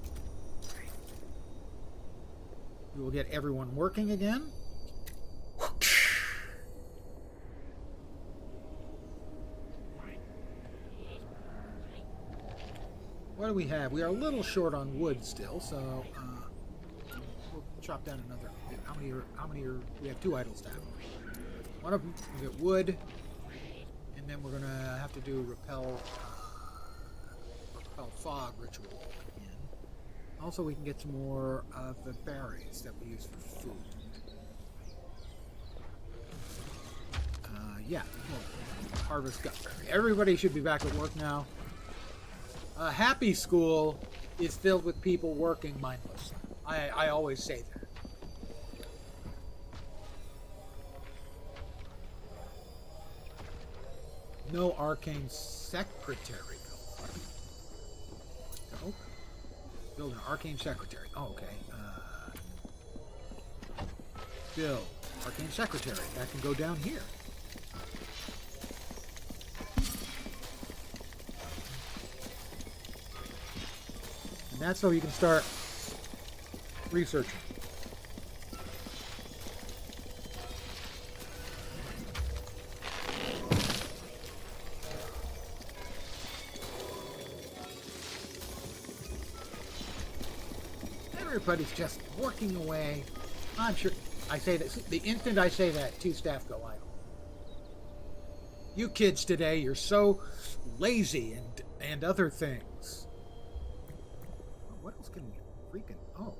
We will get everyone working again. What do we have? We are a little short on wood still, so we'll chop down another. How many are? We have 2 idle staff. One of them we get wood, and then we're gonna have to do repel fog ritual again. Also, we can get some more of the berries that we use for food. Yeah, we'll harvest gutberry. Everybody should be back at work now. Happy School is filled with people working mindlessly. I always say that. No arcane secretary build. No. Build an arcane secretary. Oh, okay. Build arcane secretary. That can go down here. And that's so you can start researching. Everybody's just working away. I'm sure I say that the instant I say that, 2 staff go idle. You kids today, you're so lazy and other things. What else can we freaking... Oh,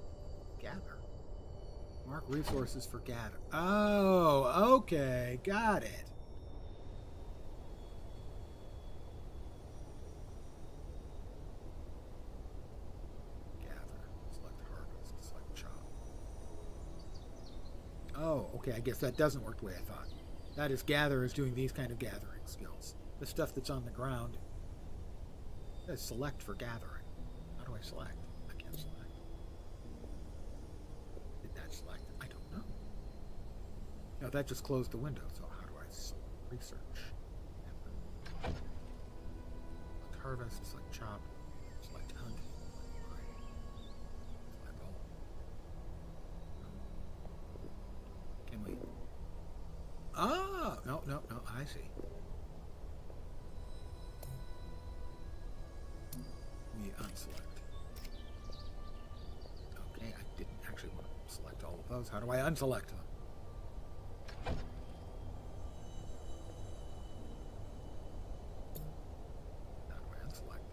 gather. Mark resources for gather. Oh, okay. Got it. Gather. Select harvest. Select chop. Oh, okay. I guess that doesn't work the way I thought. That is, gather is doing these kind of gathering skills. The stuff that's on the ground. That is select for gathering. How do I select? Select. Did that select? I don't know. No, that just closed the window, so how do I research? Select harvest, select chop, select hunt, select all. Can we? Ah, no, I see. We unselect. Okay, I didn't actually want to select all of those. How do I unselect them? How do I unselect?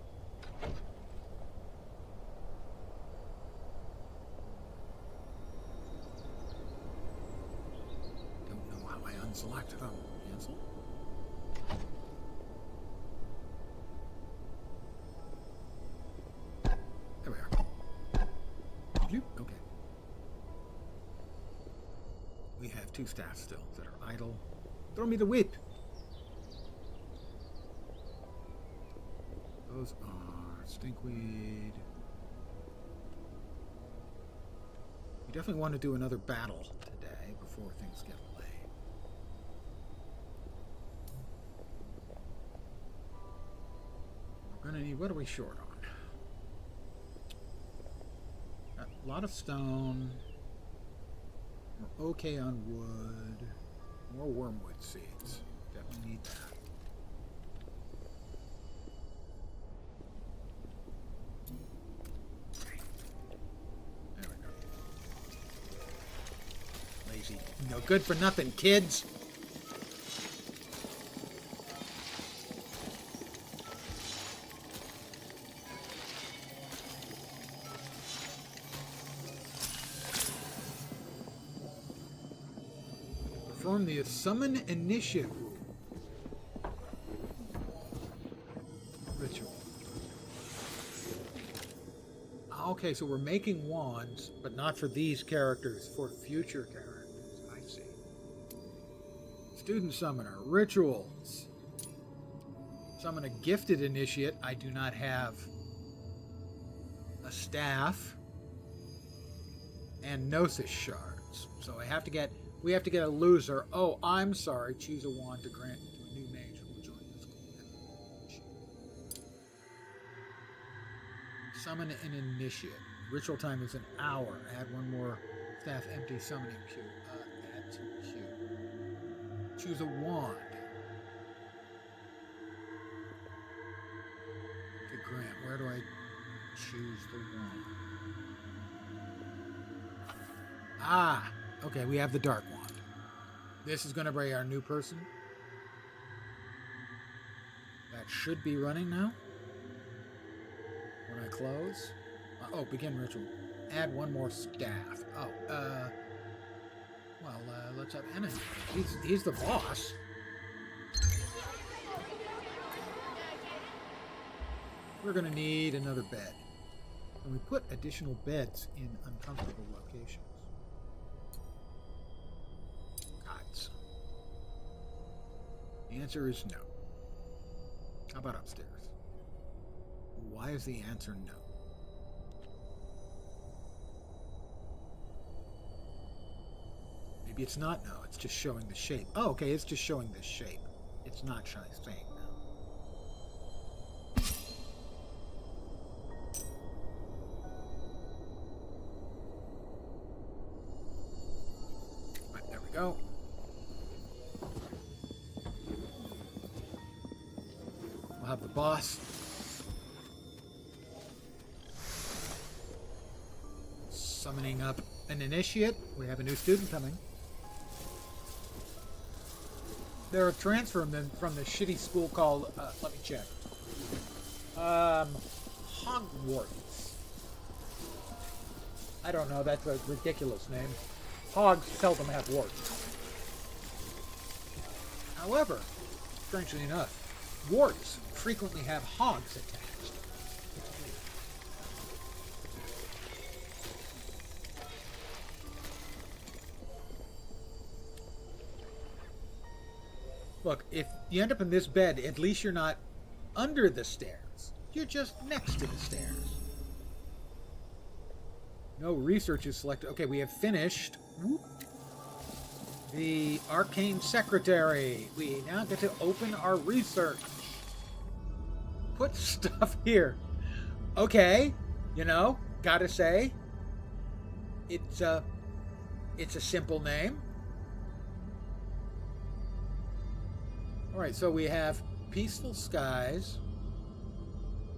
Don't know how I unselect them. Cancel? There we are. Okay. We have 2 staff still that are idle. Throw me the whip. Those are stinkweed. We definitely want to do another battle today before things get late. We're gonna need, what are we short on? A lot of stone. We're okay on wood. More wormwood seeds. Definitely need that. There we go. good for nothing, kids. Perform the summon initiate ritual. Okay, so we're making wands, but not for these characters, for future characters. I see. Student summoner, rituals. Summon a gifted initiate. I do not have a staff and gnosis shards. So we have to get a loser. Oh, I'm sorry. Choose a wand to grant to a new mage who will join this club. Summon an initiate. Ritual time is an hour. Add one more staff empty summoning queue. Add to queue. Choose a wand. To grant. Where do I choose the wand? Ah! Okay, we have the dark wand. This is going to bring our new person. That should be running now. When I close. Begin ritual. Add one more staff. Let's have Ennis. He's the boss. We're going to need another bed. And we put additional beds in uncomfortable locations. Gods. The answer is no. How about upstairs? Why is the answer no? Maybe it's not no, it's just showing the shape. Oh, okay, it's just showing the shape. It's not saying no. Right, there we go. We'll have the boss. Summoning up an initiate. We have a new student coming. They're a transfer from the shitty school called, let me check. Hogwarts. I don't know, that's a ridiculous name. Hogs seldom have warts. However, strangely enough, warts frequently have hogs attached. Look, if you end up in this bed, at least you're not under the stairs. You're just next to the stairs. No research is selected. Okay, we have finished the Arcane Secretary. We now get to open our research. Put stuff here. Okay, gotta say, it's a simple name. All right, so we have Peaceful Skies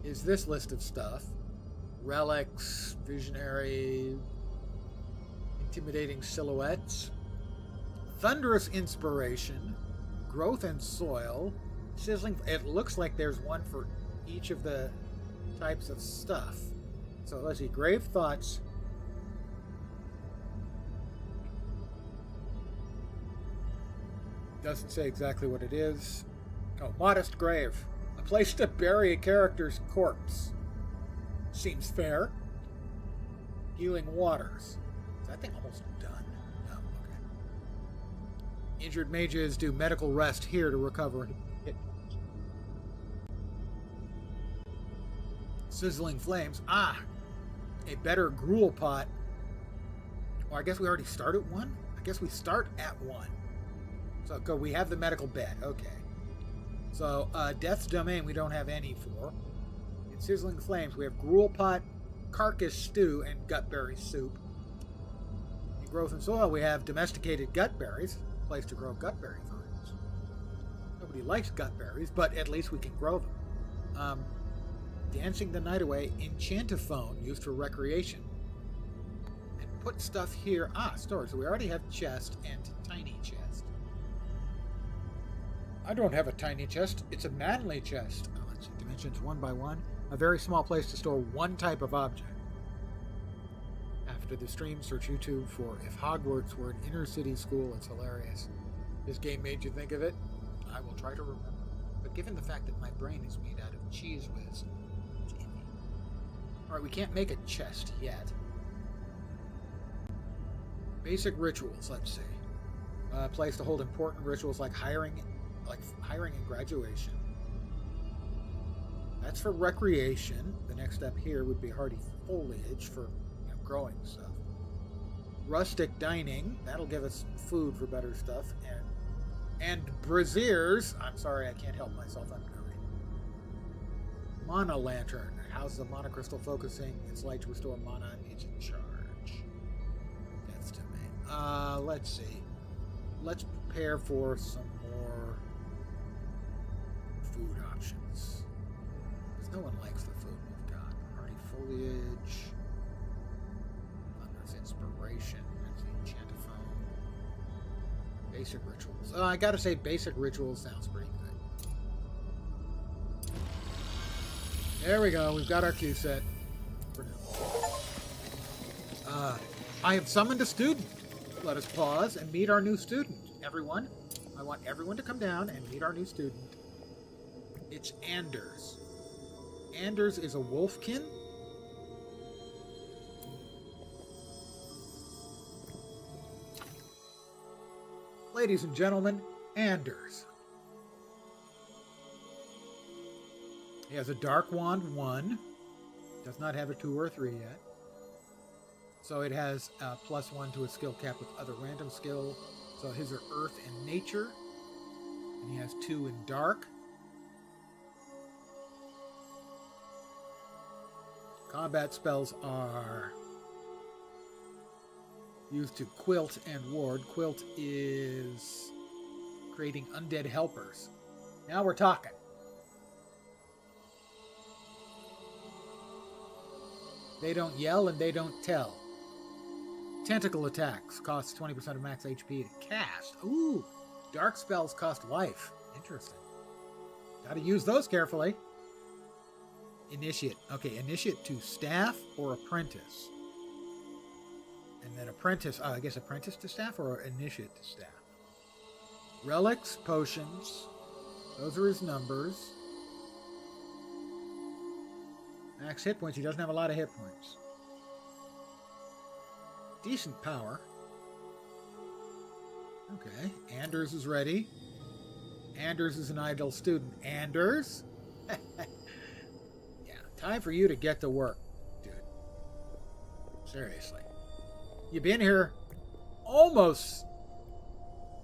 is this list of stuff. Relics, Visionary, Intimidating Silhouettes, Thunderous Inspiration, Growth and Soil, Sizzling. It looks like there's one for each of the types of stuff. So let's see, Grave Thoughts. Doesn't say exactly what it is. Oh, Modest Grave. A place to bury a character's corpse. Seems fair. Healing Waters. Is that thing almost done? No, okay. Injured mages do medical rest here to recover hit. Sizzling Flames. Ah! A better gruel pot. Well, I guess we already start at 1? I guess we start at 1. So go. We have the medical bed. Okay. So Death's Domain we don't have any for. In Sizzling Flames we have Gruel Pot, Carcass Stew, and Gutberry Soup. In Growth and Soil we have Domesticated Gutberries, a place to grow gutberry vines. Nobody likes gutberries, but at least we can grow them. Dancing the Night Away, Enchantophone used for recreation. And put stuff here. Storage. So we already have chest and tiny chest. I don't have a tiny chest. It's a manly chest. Let's see. Dimensions 1 by 1. A very small place to store one type of object. After the stream, search YouTube for If Hogwarts Were an Inner City School. It's hilarious. This game made you think of it? I will try to remember. But given the fact that my brain is made out of cheese whiz, it's iffy. Alright, we can't make a chest yet. Basic rituals, let's see. A place to hold important rituals like hiring and graduation. That's for recreation. The next step here would be hardy foliage for growing stuff. Rustic dining, that'll give us food for better stuff. And braziers, I'm sorry, I can't help myself, I'm hungry. Mana lantern, how's the mana crystal focusing? Its light to restore mana and it's in charge. That's to me. Let's see. Let's prepare for some more food options. Because no one likes the food we've got. Hardy foliage. Thunder's inspiration. That's the enchant-a-phone. Basic rituals. I gotta say, basic rituals sounds pretty good. There we go. We've got our Q set. For now. I have summoned a student. Let us pause and meet our new student. Everyone, I want everyone to come down and meet our new student. It's Anders. Anders is a wolfkin. Ladies and gentlemen, Anders. He has a Dark Wand 1. Does not have a 2 or a 3 yet. So it has +1 to a skill cap with other random skill. So his are Earth and Nature. And he has 2 in Dark. Combat spells are used to Quilt and Ward. Quilt is creating undead helpers. Now we're talking. They don't yell and they don't tell. Tentacle attacks cost 20% of max HP to cast. Ooh, dark spells cost life. Interesting. Gotta use those carefully. Initiate. Okay, initiate to staff or apprentice. And then apprentice, I guess apprentice to staff or initiate to staff. Relics, potions. Those are his numbers. Max hit points. He doesn't have a lot of hit points. Decent power. Okay, Anders is ready. Anders is an idle student. Anders? Yeah, time for you to get to work, dude. Seriously. You've been here almost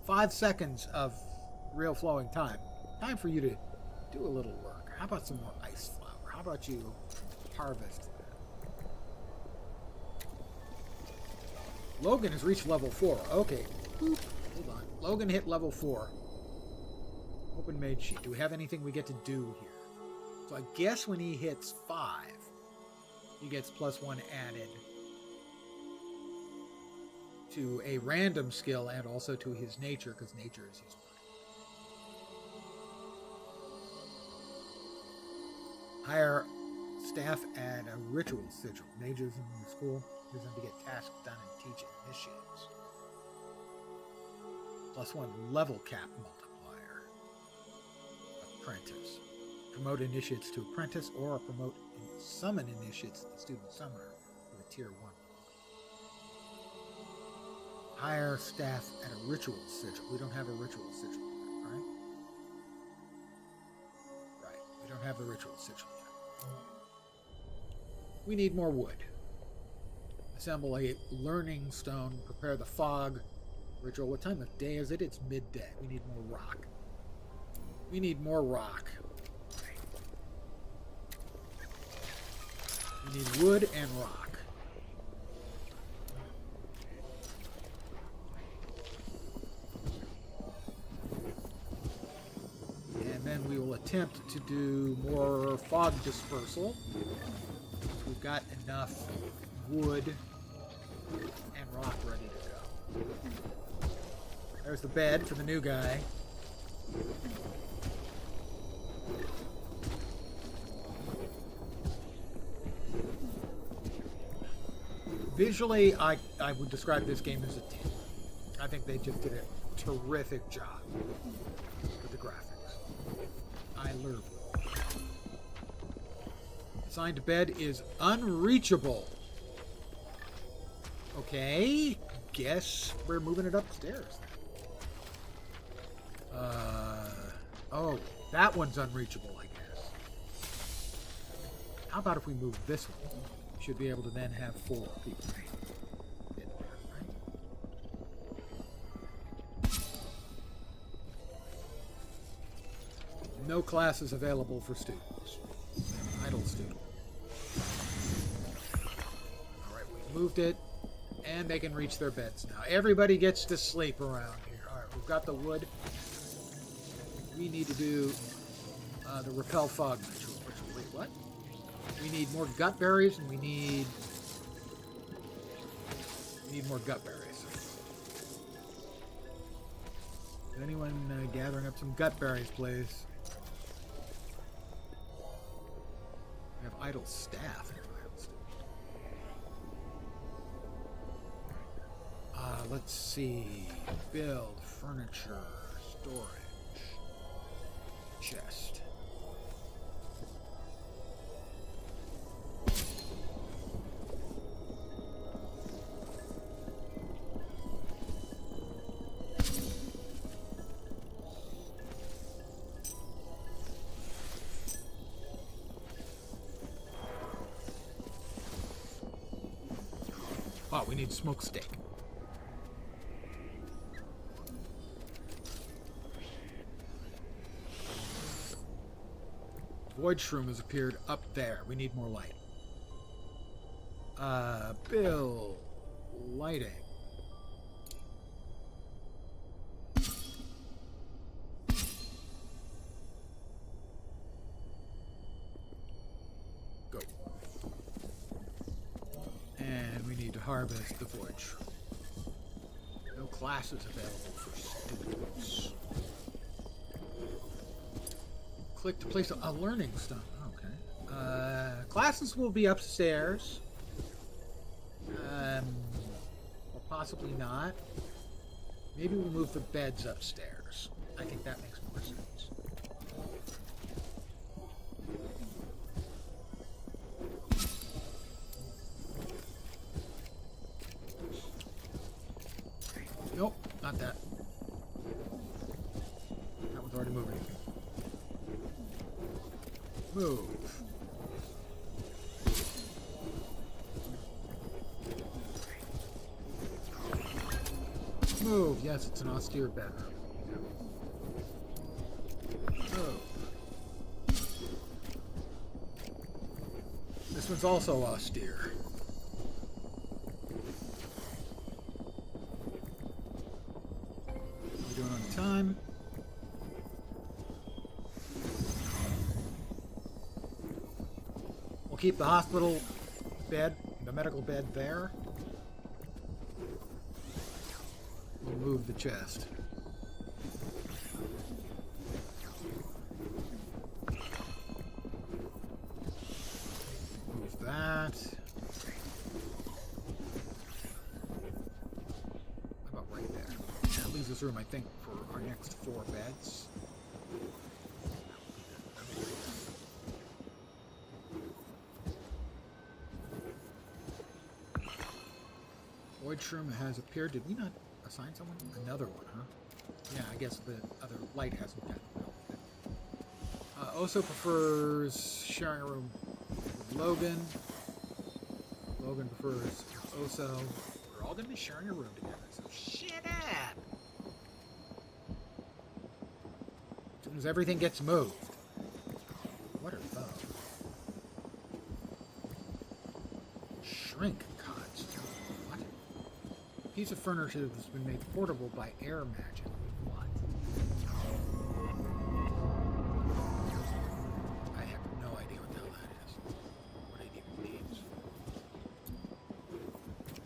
5 seconds of real flowing time. Time for you to do a little work. How about some more ice flower? How about you harvest? Logan has reached level 4. Okay. Boop. Hold on. Logan hit level 4. Open mage sheet. Do we have anything we get to do here? So I guess when he hits 5, he gets +1 added to a random skill and also to his nature, because nature is his body. Hire staff at a ritual sigil. Mages in the school use them to get tasks done and teach initiates. +1 level cap multiplier. Apprentice. Promote initiates to apprentice or promote and summon initiates to the student summoner with a tier 1. Hire staff at a ritual sigil. We don't have a ritual sigil yet, right? Right. We don't have a ritual sigil yet. We need more wood. Assemble a learning stone. Prepare the fog ritual. What time of day is it? It's midday. We need more rock. We need more rock. We need wood and rock. And then we will attempt to do more fog dispersal. We've got enough wood and rock ready to go. There's the bed for the new guy. Visually, I would describe this game as a 10. I think they just did a terrific job with the graphics. I love it. Assigned bed is unreachable. Okay, guess we're moving it upstairs. Oh, that one's unreachable, I guess. How about if we move this one? We should be able to then have 4 people in there, right? No classes available for students. Idle student. Alright, we moved it. And they can reach their beds now. Everybody gets to sleep around here. Alright, we've got the wood. We need to do the repel fog ritual. Wait, what? We need more gut berries, and we need more gut berries. Is anyone gathering up some gut berries, please? We have idle staff. Let's see. Build, furniture, storage, chest. Oh, we need smoked steak. Void shroom has appeared up there. We need more light. Bill. Lighting. Go. And we need to harvest the void shroom. No classes available for students. Click to place a learning stone. Okay. Classes will be upstairs. Or possibly not. Maybe we'll move the beds upstairs. I think that makes more sense. Nope, not that. That one's already moving. Move. Move. Yes, it's an austere bedroom. Move. This one's also austere. We're doing on time. We'll keep the hospital bed, the medical bed there. We'll move the chest. Move that. How about right there? That leaves us room, I think, for our next 4 beds. Void shroom has appeared. Did we not assign someone? Another one, huh? Yeah, I guess the other light hasn't gotten built. Oso prefers sharing a room with Logan. Logan prefers Oso. We're all going to be sharing a room together, so shit up! As soon as everything gets moved. What are those? Shrink cots. What? A piece of furniture that's been made portable by air magic. What? I have no idea what the hell that is. What it even means.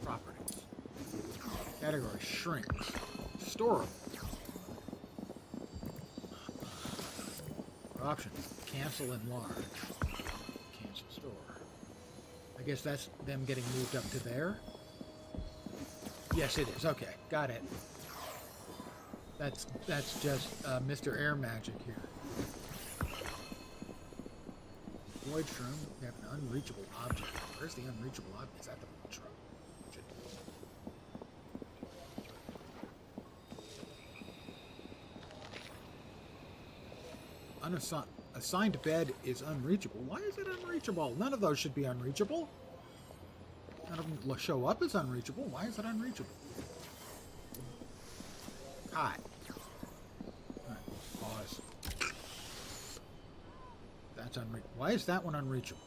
Properties. Category shrinks. Storable. Options. Cancel enlarge. Cancel store. I guess that's them getting moved up to there. Yes, it is. Okay, got it. That's just Mr. Air Magic here. Void Shroom. We have an unreachable object. Where's the unreachable object? Is that the shroom? Assigned bed is unreachable. Why is it unreachable? None of those should be unreachable. None of them show up as unreachable. Why is it unreachable? Cot. Alright, pause. That's unreachable. Why is that one unreachable?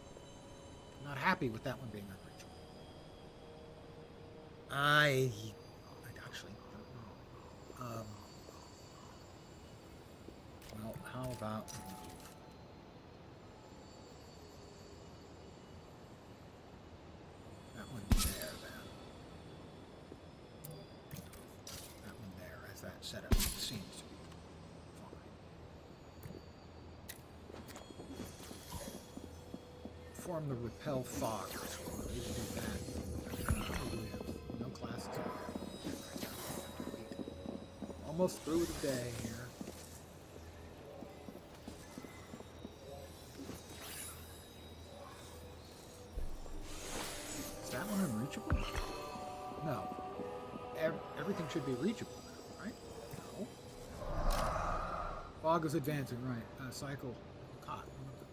I'm not happy with that one being unreachable. I actually don't know. Well, how about... that one there, then. That one there, as that setup seems to be fine. Form the repel fog ritual. We need to do that. We have no classes on there. Almost through the day here. Unreachable? No. Everything should be reachable now, right? No. Fog is advancing, right. Cycle cot.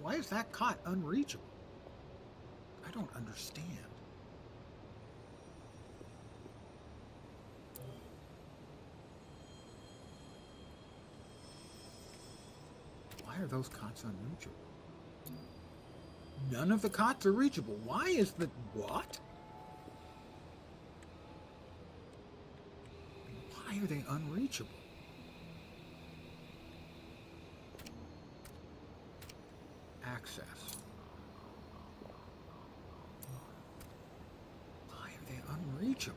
Why is that cot unreachable? I don't understand. Why are those cots unreachable? None of the cots are reachable. Why is the... what? Why are they unreachable? Access. Why are they unreachable?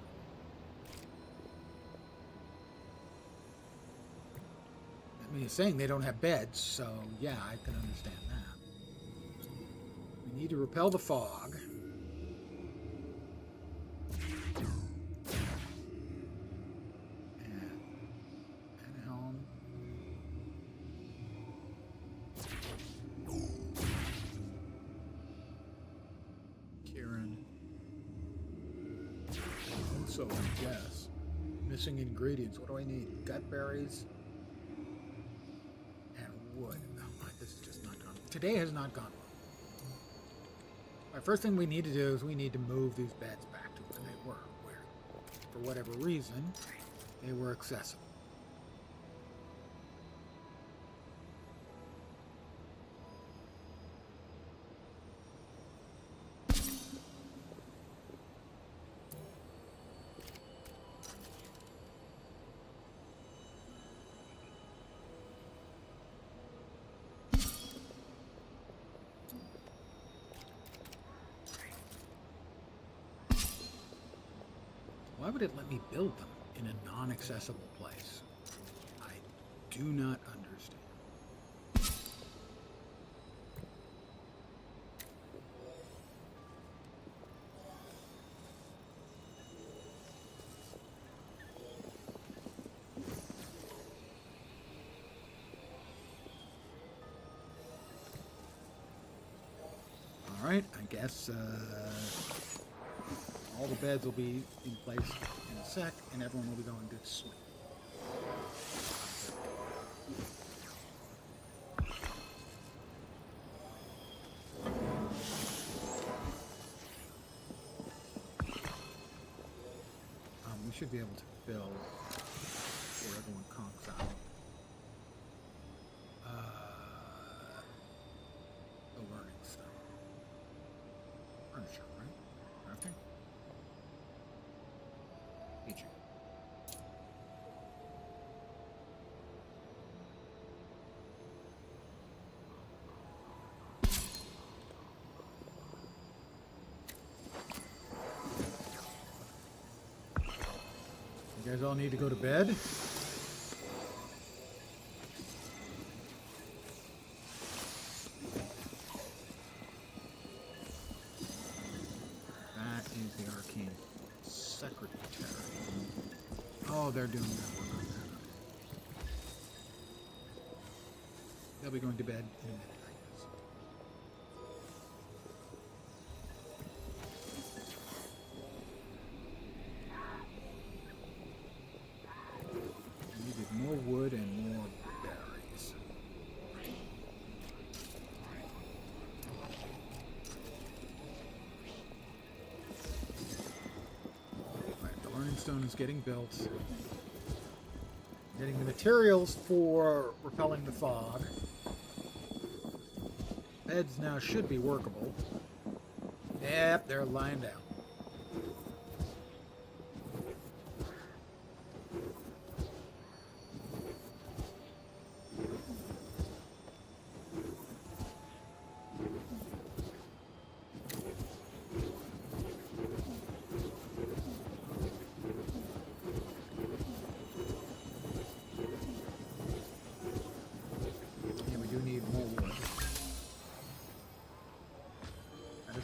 I mean, it's saying they don't have beds, so yeah, I can understand that. We need to repel the fog. So, yes. Missing ingredients. What do I need? Gut berries and wood. Oh my, this is just not gone. Today has not gone well. My first thing we need to do is we need to move these beds back to where they were, where, for whatever reason, they were accessible. Why would it let me build them in a non-accessible place? I do not understand. All right, I guess all the beds will be in place in a sec, and everyone will be going to sleep. We should be able to build before everyone conks out. The learning stuff. Furniture, right? Okay. Feature. guys all need to go to bed? That is the arcane secretary. Oh, they're doing that work on that. They'll be going to bed in a minute, I guess. I needed more wood and more berries. Right, the learning stone is getting built. Getting the materials for repelling the fog. Beds now should be workable. Yep, they're lying down.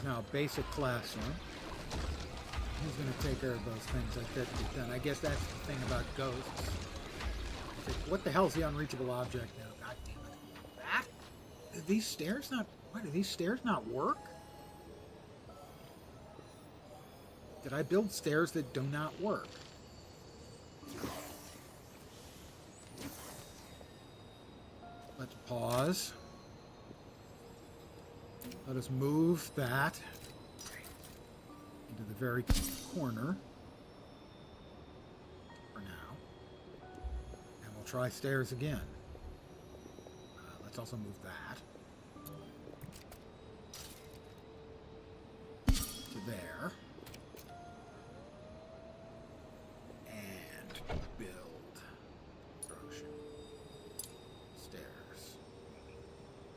Now, basic classroom. Who's going to take care of those things that get done? I guess that's the thing about ghosts. It's like, what the hell's the unreachable object now? God damn it. That? Do these stairs not... Why, do these stairs not work? Did I build stairs that do not work? Let's pause. Let us move that into the very corner for now. And we'll try stairs again. Let's also move that to there. And build stairs.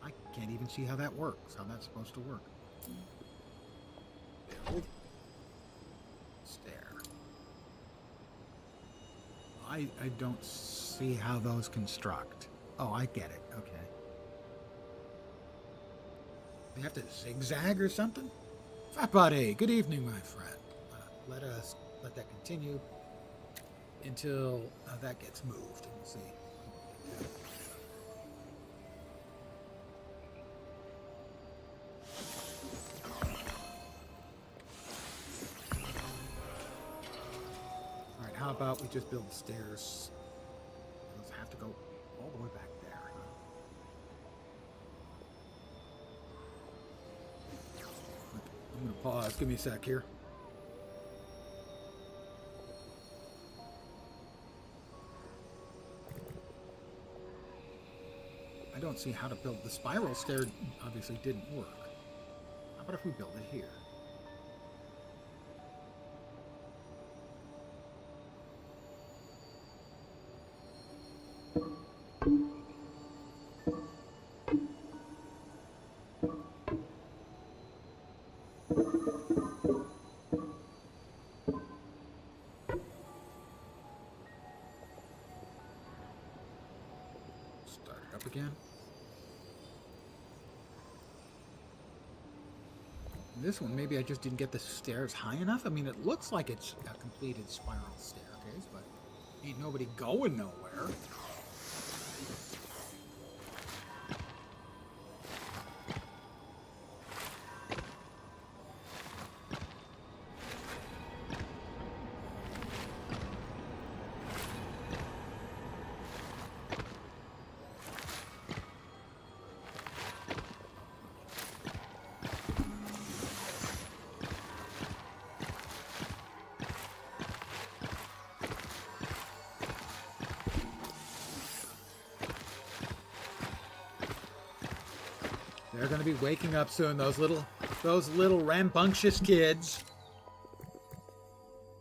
I can't even see how that works, how that's supposed to work. Build. Stair. I don't see how those construct. Oh, I get it. Okay. They have to zigzag or something? Fat Buddy, good evening, my friend. Let that continue until that gets moved. And we'll see. How about we just build the stairs? Those have to go all the way back there. I'm going to pause. Give me a sec here. I don't see how to build the spiral stair. Obviously didn't work. How about if we build it here? Start it up again. This one, maybe I just didn't get the stairs high enough. I mean, it looks like it's a completed spiral staircase, but ain't nobody going nowhere. They're going to be waking up soon, those little rambunctious kids.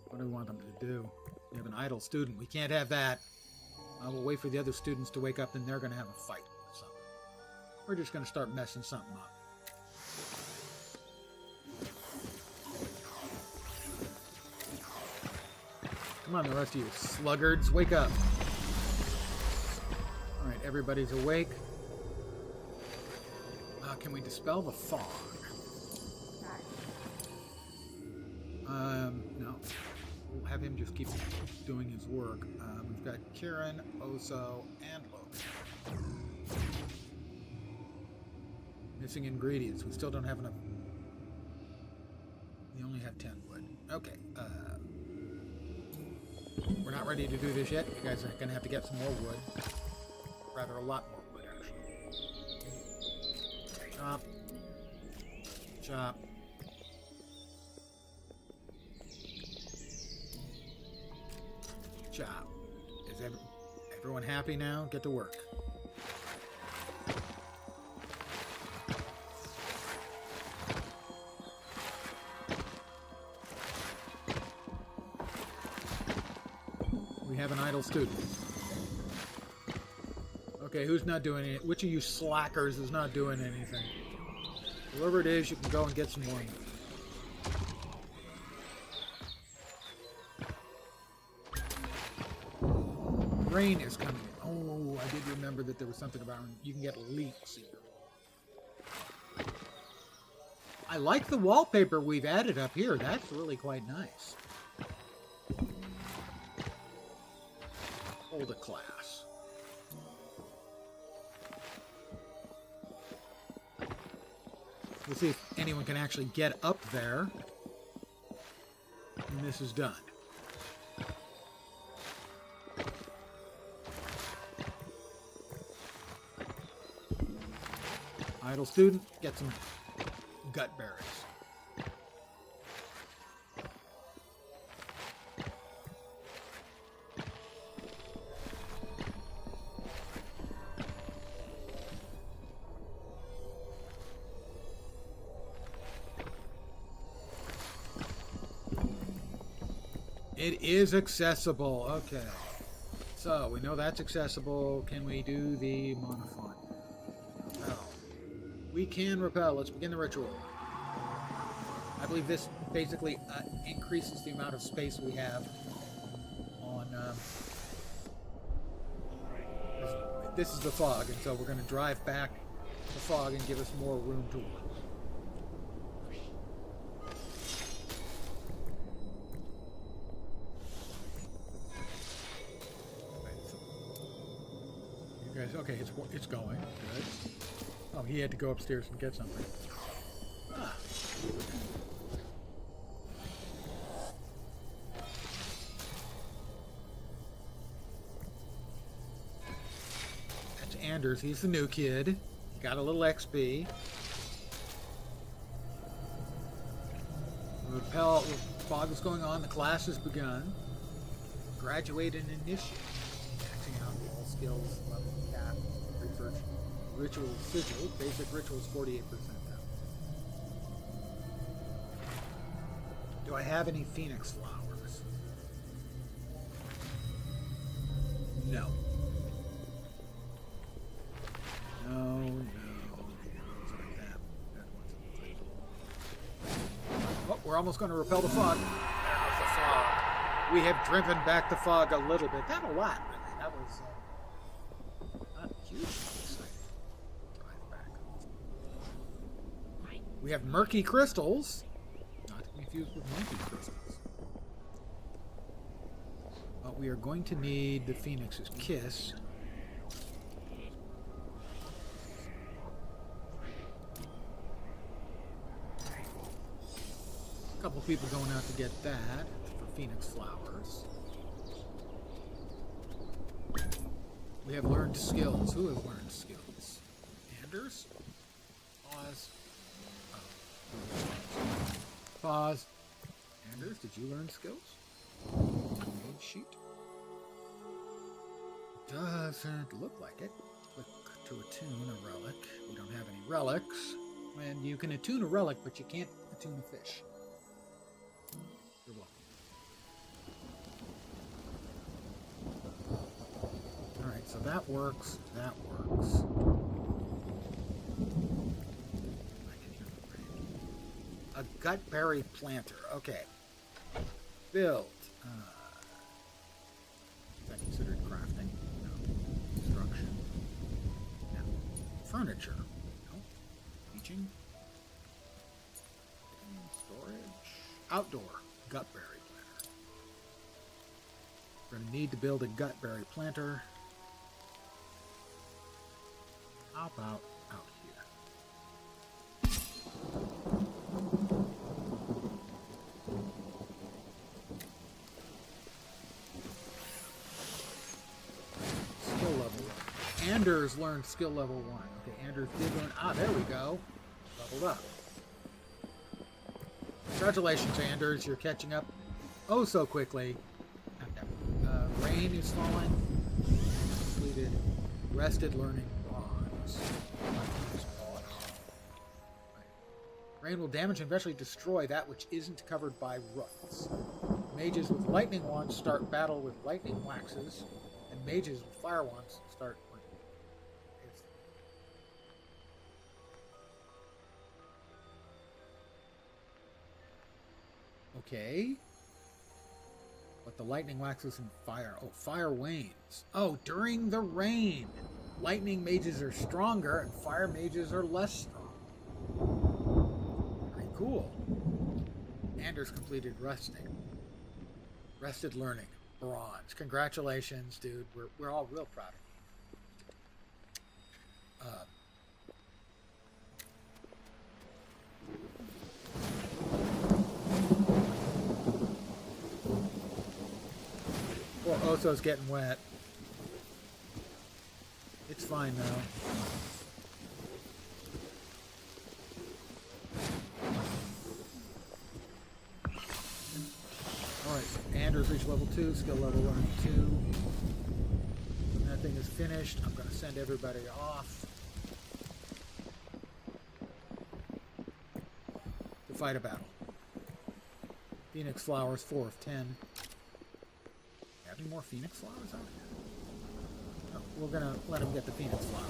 What do we want them to do? We have an idle student. We can't have that. I will wait for the other students to wake up, and they're going to have a fight or something. We're just going to start messing something up. Come on, the rest of you sluggards, wake up. Alright, everybody's awake. Can we dispel the fog? No. We'll have him just keep doing his work. We've got Kieran, Oso, and Logan. Missing ingredients. We still don't have enough. We only have 10 wood. Okay. We're not ready to do this yet. You guys are going to have to get some more wood. Rather, a lot more wood, actually. Chop. Chop. Chop. Is everyone happy now? Get to work. We have an idle student. Okay, who's not doing it? Which of you slackers is not doing anything? Whoever it is, you can go and get some more. Rain is coming in. Oh, I did remember that there was something about you can get leaks here. I like the wallpaper we've added up here. That's really quite nice. Hold a class. We'll see if anyone can actually get up there. And this is done. Idle student, get some gut berries. It is accessible. Okay. So, we know that's accessible. Can we do the monofont? Repel. We can repel. Let's begin the ritual. I believe this basically increases the amount of space we have on... this is the fog, and so we're going to drive back the fog and give us more room to work. Okay, it's going. Good. Oh, he had to go upstairs and get something. Ah. That's Anders. He's the new kid. He got a little XP. Repel. Fog is going on. The class has begun. Graduate an initiate. Maxing out all skills. Research, ritual sigil, basic rituals 48% now. Do I have any phoenix flowers? No. No. Oh, we're almost going to repel the fog. There's the fog. We have driven back the fog a little bit. Not a lot, really. That was... We have murky crystals. Not to be confused with monkey crystals. But we are going to need the Phoenix's Kiss. A couple people going out to get that for Phoenix flowers. We have learned skills. Who has learned skills? Anders? Pause. Pause. Anders, did you learn skills? Main sheet. Doesn't look like it. Click to attune a relic. We don't have any relics. And you can attune a relic, but you can't attune a fish. You're welcome. Alright, so that works. That works. A gutberry planter. Okay. Build. Is that considered crafting? No. Construction. No. Furniture. No. Teaching. Storage. Outdoor. Gutberry planter. We're going to need to build a gutberry planter. How about out here? Skill level 1. Anders learned skill level 1. Okay, Anders did learn. Ah, there we go. Leveled up. Congratulations, Anders. You're catching up oh so quickly. Rain is falling. Completed. Rested learning bronze. Rain will damage and eventually destroy that which isn't covered by roots. Mages with lightning wands start battle with lightning waxes, and mages with fire wands start. Okay. But the lightning waxes and fire. Oh, fire wanes. Oh, during the rain. Lightning mages are stronger and fire mages are less strong. Very cool. Anders completed resting. Rested learning. Bronze. Congratulations, dude. We're all real proud of you. Poor Oso's getting wet. It's fine though. Alright, Anders reached level 2, skill level 1 and 2. When that thing is finished, I'm going to send everybody off to fight a battle. Phoenix flowers, 4 of 10. Have any more Phoenix flowers out here? No, we're going to let him get the Phoenix flower.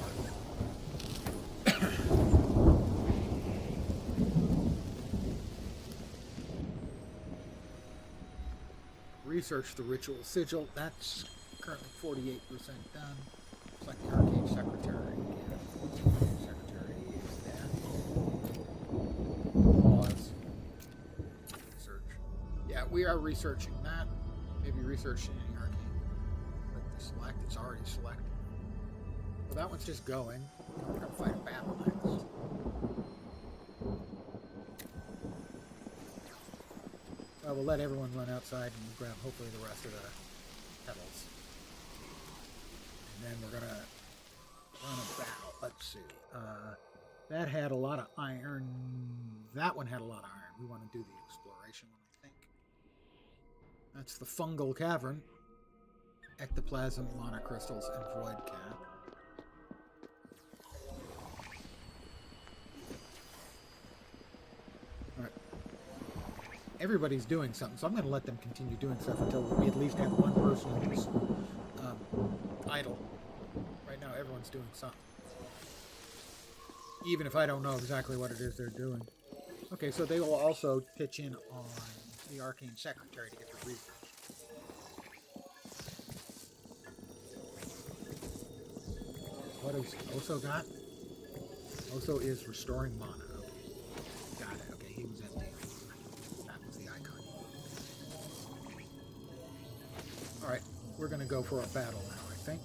Research the ritual sigil. That's currently 48% done. Looks like the Arcane Secretary. Secretary is dead. Pause. Research. Yeah, we are researching that. Maybe researching any arcane. But the select, it's already selected. Well, that one's just going. We're going to fight a battle next. Well, we'll let everyone run outside and we'll grab hopefully the rest of the petals. And then we're going to run a battle. Let's see. That had a lot of iron. That one had a lot of iron. We want to do the exploration one, I think. That's the fungal cavern. Ectoplasm, monocrystals, and void cap. Alright. Everybody's doing something, so I'm going to let them continue doing stuff until we at least have one person who's idle. Right now, everyone's doing something. Even if I don't know exactly what it is they're doing. Okay, so they will also pitch in on the Arcane Secretary to get the research. What has Oso got? Oso is restoring mana. Okay. Got it. Okay, he was at the... That was the icon. Alright, we're going to go for a battle now, I think.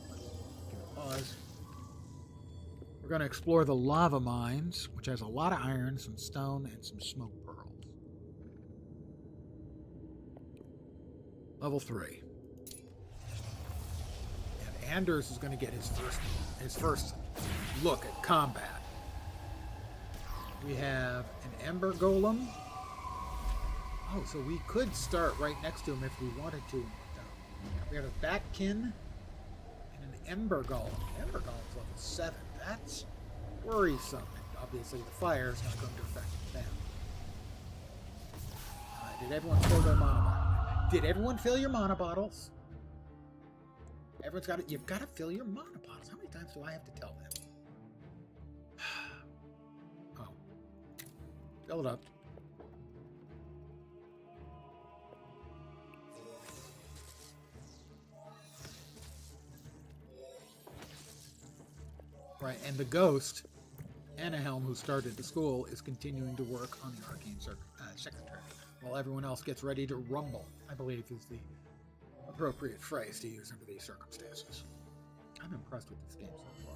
Give it a pause. We're going to explore the lava mines, which has a lot of iron, some stone, and some smoke pearls. Level 3. And Anders is going to get his first look at combat. We have an Ember Golem. Oh, so we could start right next to him if we wanted to. We have a Batkin and an Ember Golem. Ember Golem's level 7. That's worrisome. Obviously, the fire is not going to affect them. Did everyone fill their mana bottles? Did everyone fill your mana bottles? Everyone's got it. You've got to fill your mana bottles. How many times do I have to tell them? Oh. Fill it up. Right, and the ghost, Annahelm, who started the school, is continuing to work on the Arcane Secretary, while everyone else gets ready to rumble, I believe is the appropriate phrase to use under these circumstances. I'm impressed with this game so far.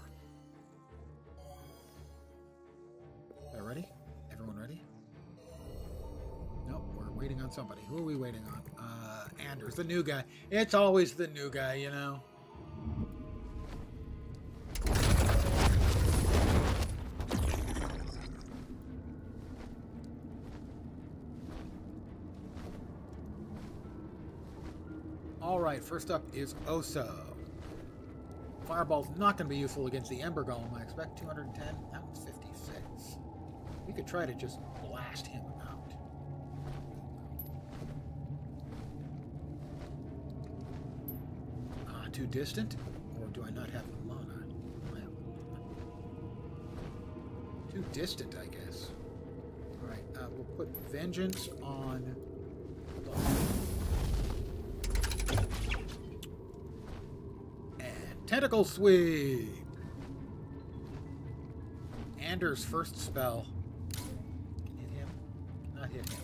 They're ready? Everyone ready? Nope, we're waiting on somebody. Who are we waiting on? Anders, the new guy. It's always the new guy, you know? Alright, first up is Oso. Fireball's not going to be useful against the Ember Golem, I expect. 210? That one's 56. We could try to just blast him out. Too distant? Or do I not have the mana? I have too distant, I guess. Alright, we'll put Vengeance on and Tentacle Sweep! Anders' first spell. Can hit him? Not hit him.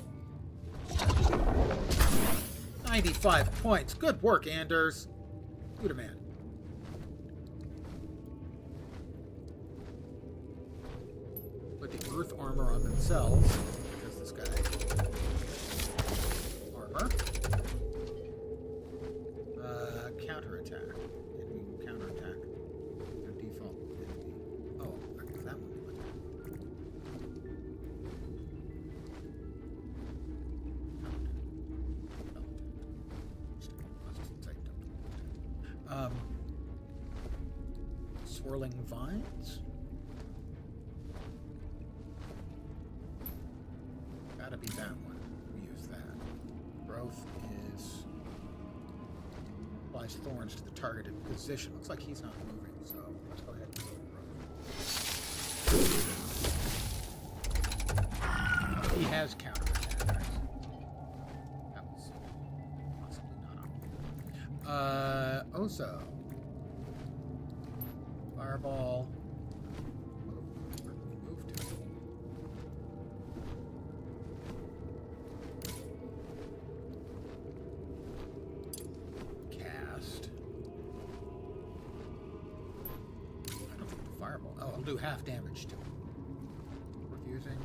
95 points. Good work, Anders. Good a man. Put the earth armor on themselves, because this guy armor. Counterattack. And we will counterattack. Their default 50. Oh, I guess that one. Swirling Vines? Gotta be that one. We use that. Growth is... applies thorns to the targeted position. Looks like he's not moving, so let's go ahead and move Growth. He has counterattack. That was possibly not on. Oso. Fireball. Where did we move to? Cast. I don't think the fireball. Oh, it'll do half damage to him. Refusing.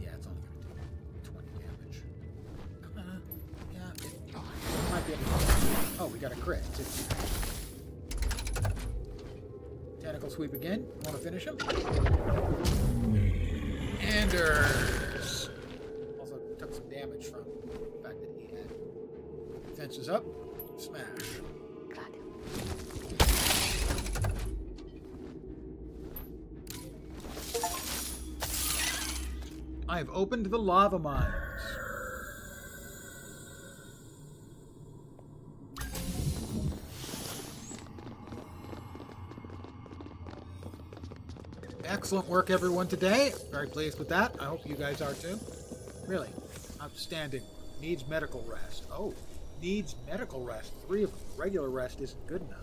Yeah, it's only going to do 20 damage. Oh, we got a crit, too. Tentacle Sweep again. Want to finish him? Anders! Also took some damage from the fact that he had defenses up. Smash. I've opened the lava mines. Excellent work, everyone, today. Very pleased with that. I hope you guys are, too. Really, outstanding. Needs medical rest. Oh, needs medical rest. 3 of them. Regular rest isn't good enough.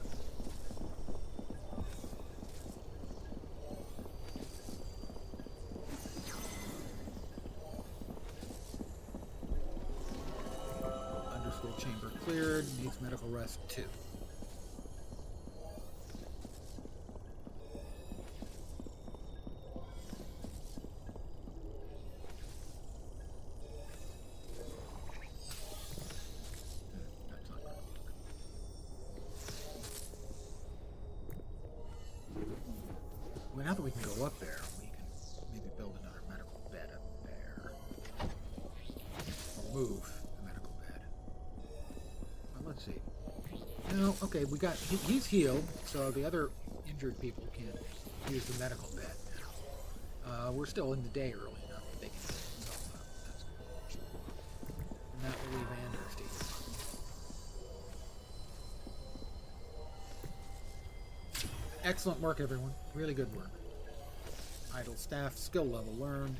Underscore chamber cleared. Needs medical rest, 2. Well, now that we can go up there, we can maybe build another medical bed up there. Or move the medical bed. Well, let's see. No, okay, we got... He's healed, so the other injured people can use the medical bed now. We're still in the day early enough that they can get themselves up. That's good. And that will leave Anders to heal. Excellent work, everyone. Really good work. Idle staff, skill level learned.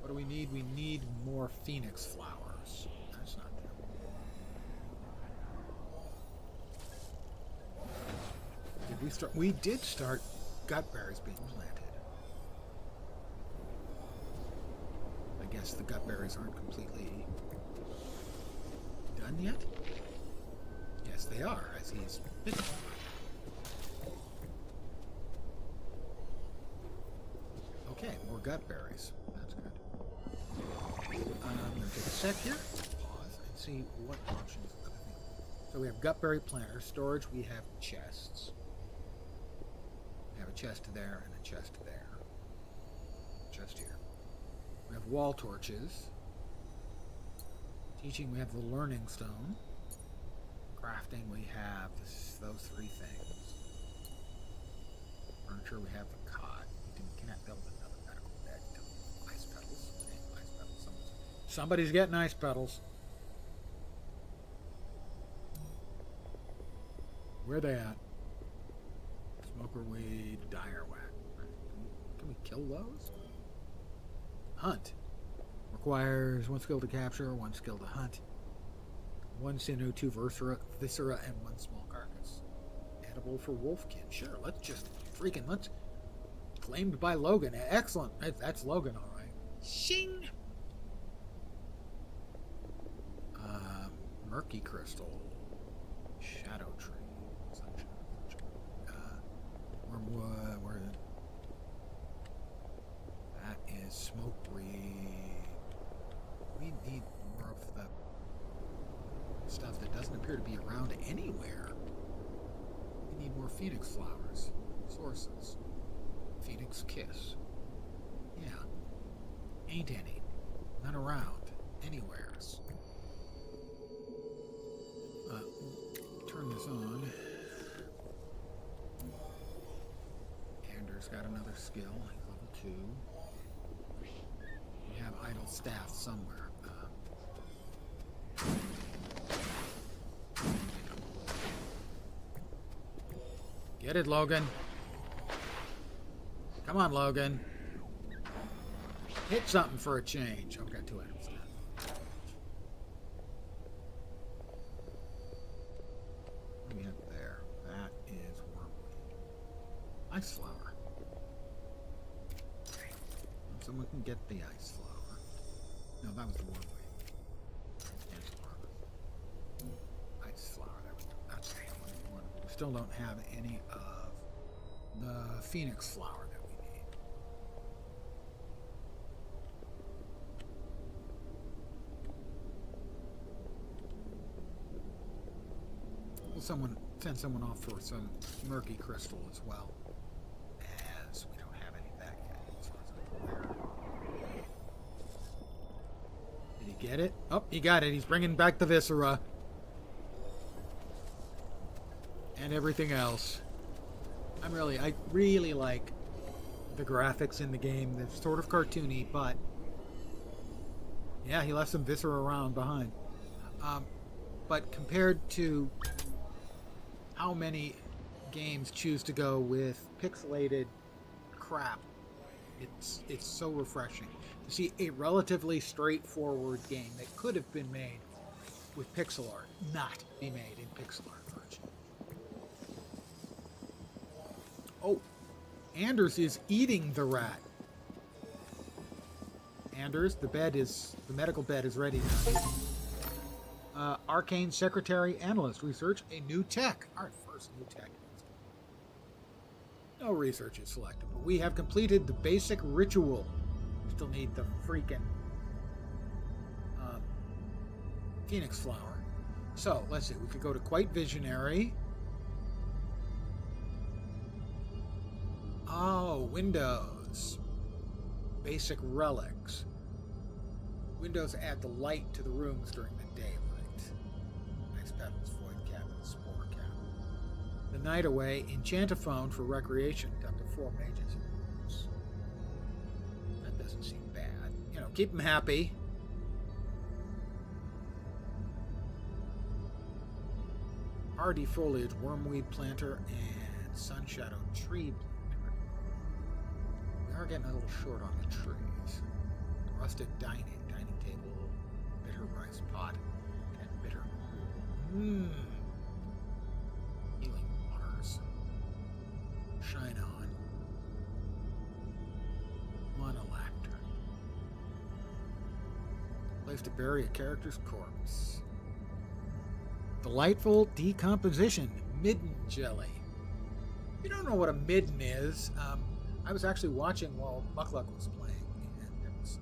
What do we need? We need more phoenix flowers. moss. That's not true. Did we start? We did start gutberries being planted. I guess the gutberries aren't completely done yet? Yes, they are, as he's bitten. Okay, more gutberries. That's good. I'm going to take a sec here, pause, and see what options. So we have gutberry planters, storage, we have chests. We have a chest there and a chest there. Chest here. We have wall torches. Teaching, we have the learning stone. Crafting, we have those three things. Furniture, we have the cot. We cannot build another medical bed. Ice petals. Okay, ice petals. Somebody's getting ice petals. Where they at? Smoker weed, dire whack. Can we kill those? Hunt. Requires 1 skill to capture, 1 skill to hunt, 1 sinew, 2 viscera, and 1 small carcass. Edible for wolfkin. Sure, let's claimed by Logan. Excellent. That's Logan, all right. Shing. Murky crystal. Shadow tree. Sunshine. Wormwood. Where? That is smoke weed. We need more of the stuff that doesn't appear to be around anywhere. We need more phoenix flowers. Sources. Phoenix kiss. Yeah. Ain't any. None around. Anywheres. Turn this on. Anders got another skill. He's level 2. We have idle staff somewhere. Get it, Logan. Come on, Logan. Hit something for a change. I've got 2 idle staff. What do we have there? That is wormweed. Ice flower. Someone can get the ice flower. No, that was the wormweed. Ice flower. That's the one. We still don't have any of the phoenix flower that we need. Will someone send someone off for some murky crystal as well? As we don't have any back yet, as far as I'm aware. Did he get it? Oh, he got it. He's bringing back the viscera. And everything else. I really like the graphics in the game. They're sort of cartoony, but yeah, he left some viscera around behind. But compared to how many games choose to go with pixelated crap, it's so refreshing to see a relatively straightforward game that could have been made with pixel art not be made in pixel art version. Oh, Anders is eating the rat. Anders, the medical bed is ready now. Arcane Secretary Analyst. Research a new tech. Our first new tech. No research is selected, but we have completed the basic ritual. We still need the freaking phoenix flower. So, let's see. We could go to Quite Visionary. Oh, Windows. Basic relics. Windows add the light to the rooms during the daylight. Ice petals, void cabin, spore cabin. The night away, Enchantophone for recreation, up to 4 mages in rooms. That doesn't seem bad. You know, keep them happy. Hardy foliage, wormweed planter, and sun shadow tree planter. We are getting a little short on the trees. Rustic dining table, bit bitter rice pot and bitter cool. Mmm. Healing waters. Shine on. Monolactor. Place to bury a character's corpse. Delightful decomposition. Midden jelly. If you don't know what a midden is, I was actually watching while Muckluck was playing, and there was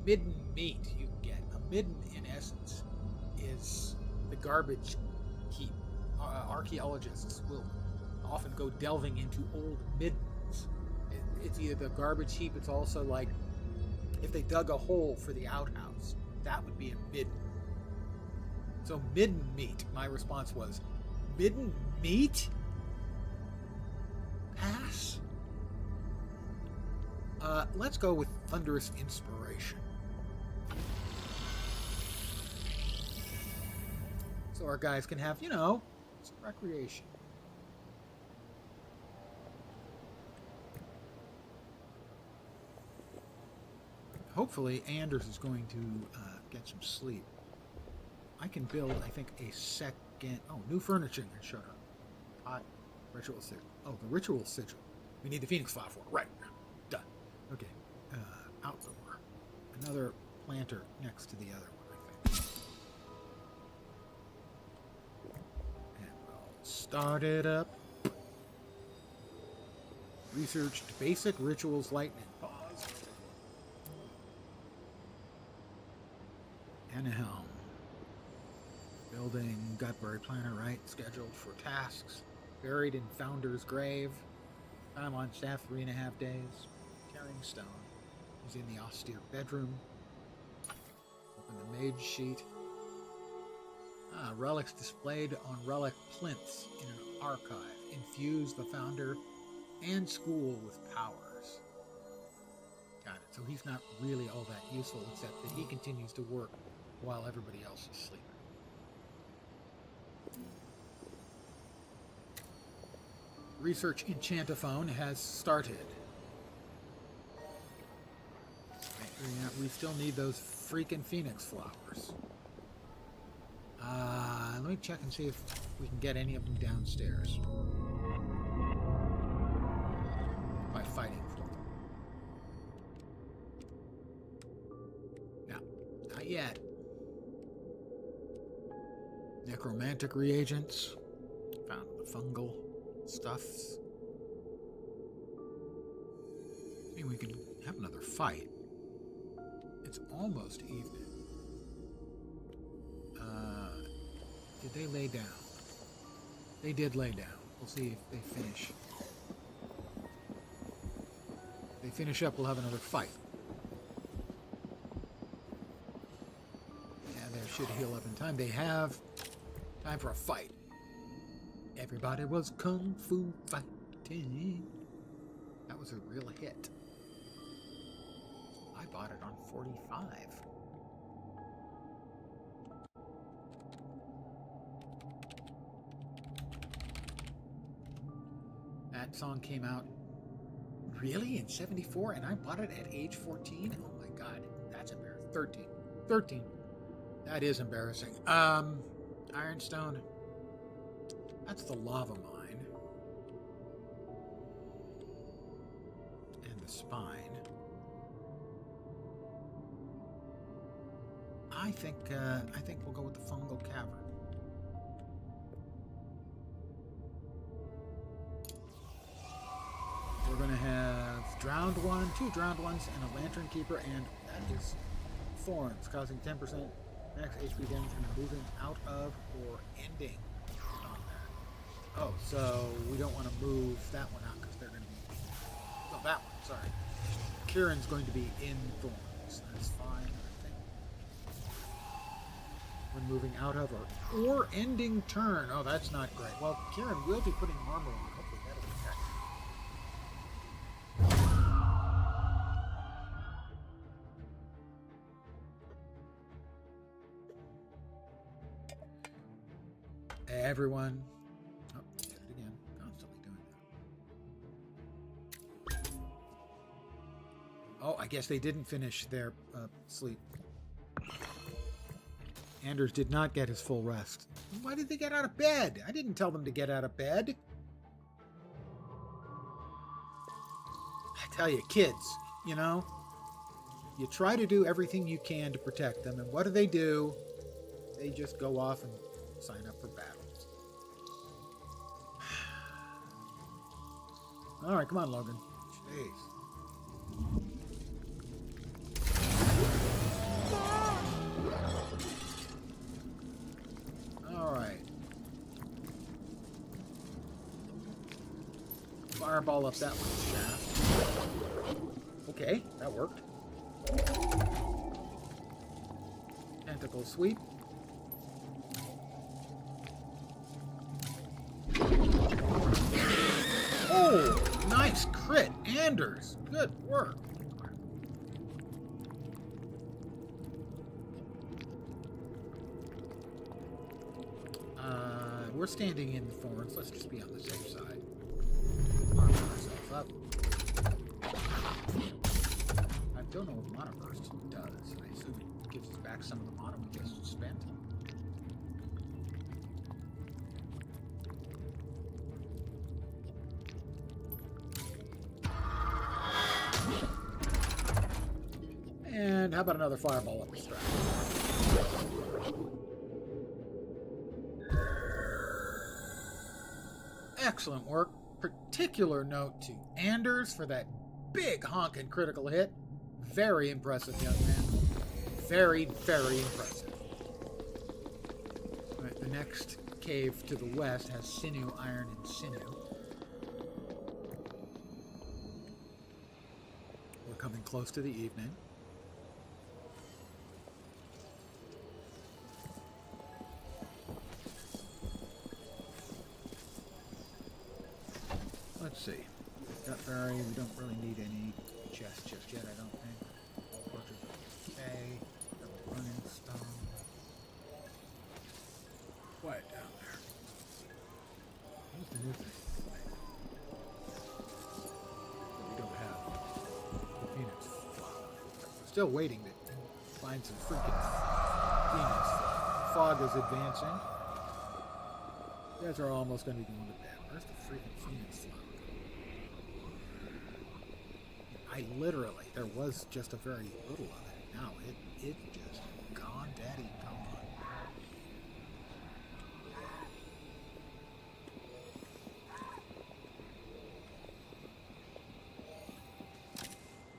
midden meat you can get. A midden, in essence, is the garbage heap. Archaeologists will often go delving into old middens. It's either the garbage heap, it's also like if they dug a hole for the outhouse, that would be a midden. So midden meat, my response was, midden meat? Pass? Let's go with Thunderous Inspiration. So our guys can have, some recreation. Hopefully Anders is going to get some sleep. I can build, I think, a second... Oh, new furnishing has showed up. Pot, ritual sigil. Oh, the ritual sigil. We need the phoenix flower for it. Right. Done. Okay. Outdoor. Another planter next to the other one, I think. And we'll start it up. Researched basic rituals lightning. Pause. And a helm. Building Gutbury Planner, right? Scheduled for tasks. Buried in Founder's Grave. Time on staff 3.5 days. Carrying stone. He's in the austere bedroom. Open the mage sheet. Relics displayed on relic plinths in an archive. Infuse the Founder and school with powers. Got it. So he's not really all that useful, except that he continues to work while everybody else is sleeping. Research Enchantophone has started. We still need those freaking phoenix flowers. Let me check and see if we can get any of them downstairs. By fighting for them. No, not yet. Necromantic reagents. Found the fungal stuffs. I mean, we can have another fight. It's almost evening. Did they lay down? They did lay down. We'll see if they finish. If they finish up, we'll have another fight. Yeah, they should heal up in time. They have time for a fight. Everybody was kung fu fighting. That was a real hit. I bought it on 45. That song came out really in 74 and I bought it at age 14? Oh my god, that's embarrassing. 13. That is embarrassing. Ironstone. That's the lava mine. And the spine. I think we'll go with the fungal cavern. We're gonna have drowned one, 2 drowned ones, and a lantern keeper, and that is thorns, causing 10% max HP damage when moving out of or ending combat. Oh, so we don't want to move that one out because they're going to be. Oh, that one. Sorry. Kieran's going to be in thorns. That's fine, I think. When moving out of or ending turn. Oh, that's not great. Well, Kieran will be putting armor on. Hopefully that'll protect him. Everyone. Oh, did it again. Constantly doing that. Oh, I guess they didn't finish their sleep. Anders did not get his full rest. Why did they get out of bed? I didn't tell them to get out of bed. I tell you, kids, you know, you try to do everything you can to protect them, and what do? They just go off and sign up for battles. All right, come on, Logan. Jeez. All right. Fireball up that one shaft. Okay, that worked. Tentacle sweep. Oh, nice crit, Anders. Good work. We're standing in thorns. Let's just be on the safe side. Armor ourselves up. I don't know what Mana Burst does. I assume it gives us back some of the mana we just spent. And how about another fireball up the strap? Excellent work. Particular note to Anders for that big honking critical hit. Very impressive, young man. Very, very impressive. All right, the next cave to the west has sinew, iron, and sinew. We're coming close to the evening. Let's see. Gut berry, we don't really need any chests just yet, I don't think. All torches are okay. Double running stone. Quiet down there. What's the new thing? We don't have the Phoenix flower. Still waiting to find some freaking Phoenix flower. Fog is advancing. You guys are almost going to be going to bed. Where's the freaking Phoenix flower? There was just a very little of it. Now it just gone, daddy, gone.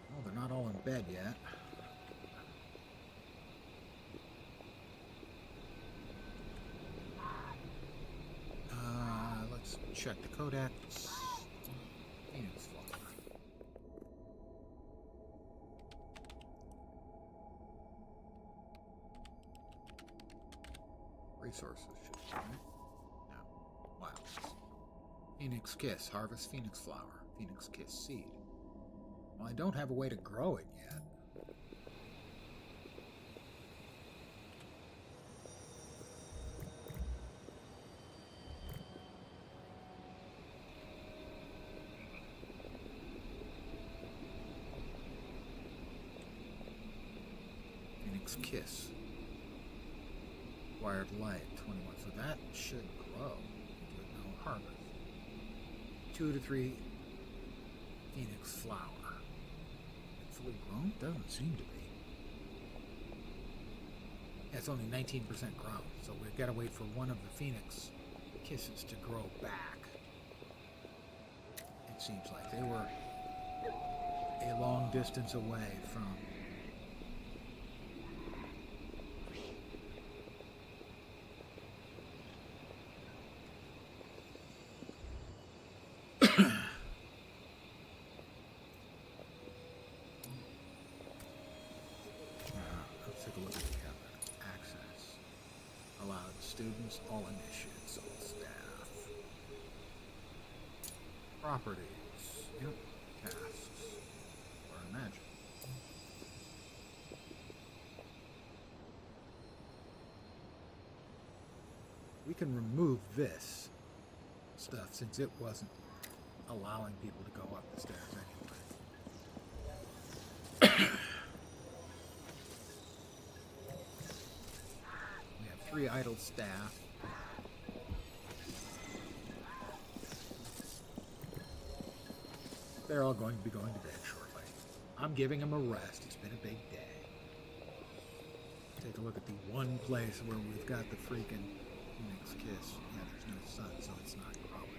Oh, they're not all in bed yet. Let's check the codex. Phoenix flower. Resources should be right. No. Wow. Phoenix Kiss. Harvest Phoenix Flower. Phoenix Kiss Seed. Well, I don't have a way to grow it yet. Phoenix Kiss. Acquired light, 21. So that should grow with no harvest. 2 to 3 Phoenix flower. Fully grown? Doesn't seem to be. Yeah, it's only 19% grown, so we've got to wait for one of the Phoenix Kisses to grow back. It seems like they were a long distance away from students, all initiates, all staff. Properties. Yep. Tasks. Or imagine. We can remove this stuff since it wasn't allowing people to go up the stairs anyway. 3 idle staff. They're all going to be going to bed shortly. I'm giving them a rest. It's been a big day. Take a look at the one place where we've got the freaking Phoenix Kiss. Yeah, there's no sun, so it's not growing.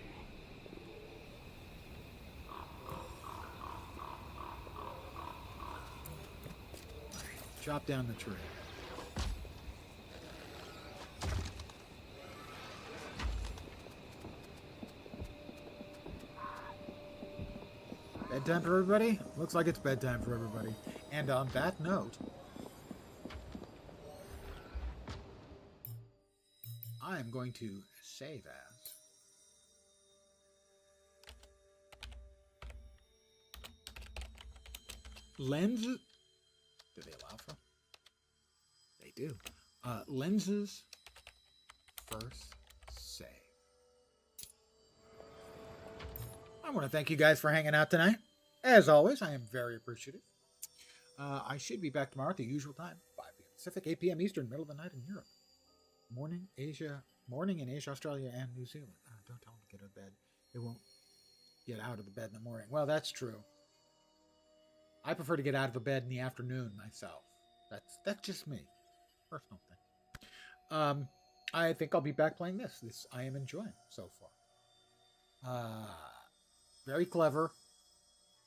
Alright, chop down the tree. Bedtime for everybody? Looks like it's bedtime for everybody. And on that note, I'm going to save as lenses. Do they allow for? They do. Lenses first save. I want to thank you guys for hanging out tonight. As always, I am very appreciative. I should be back tomorrow at the usual time, 5 p.m. Pacific, 8 p.m. Eastern, middle of the night in Europe. Morning in Asia, Australia, and New Zealand. Don't tell them to get out of bed. They won't get out of the bed in the morning. Well, that's true. I prefer to get out of the bed in the afternoon myself. That's just me. Personal thing. I think I'll be back playing this. This I am enjoying so far. Very clever.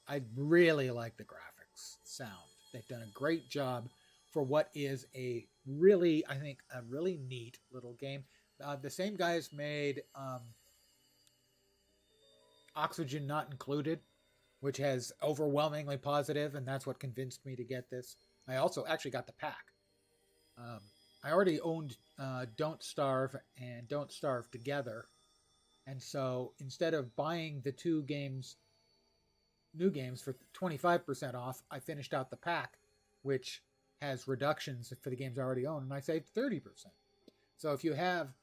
I really like the graphics, sound. They've done a great job for what is a really, I think, a really neat little game. The same guys made Oxygen Not Included, which has overwhelmingly positive, and that's what convinced me to get this. I also actually got the pack. I already owned Don't Starve and Don't Starve Together, and so instead of buying the two games, new games for 25% off, I finished out the pack, which has reductions for the games I already own, and I saved 30%. So if you have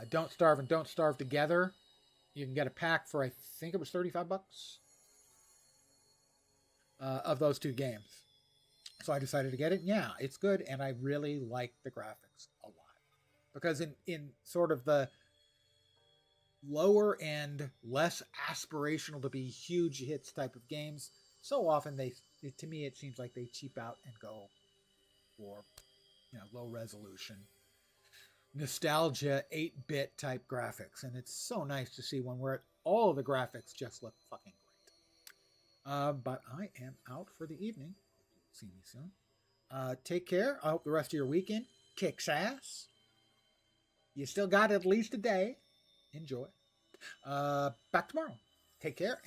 Don't Starve and Don't Starve Together, you can get a pack for, I think it was 35 bucks of those two games. So I decided to get it. Yeah, it's good, and I really like the graphics a lot. Because in sort of the lower end, less aspirational to be huge hits type of games, so often to me it seems like they cheap out and go for, low resolution, nostalgia, 8-bit type graphics. And it's so nice to see one where all of the graphics just look fucking great. But I am out for the evening. See me soon. Take care. I hope the rest of your weekend kicks ass. You still got at least a day. Enjoy. Back tomorrow. Take care.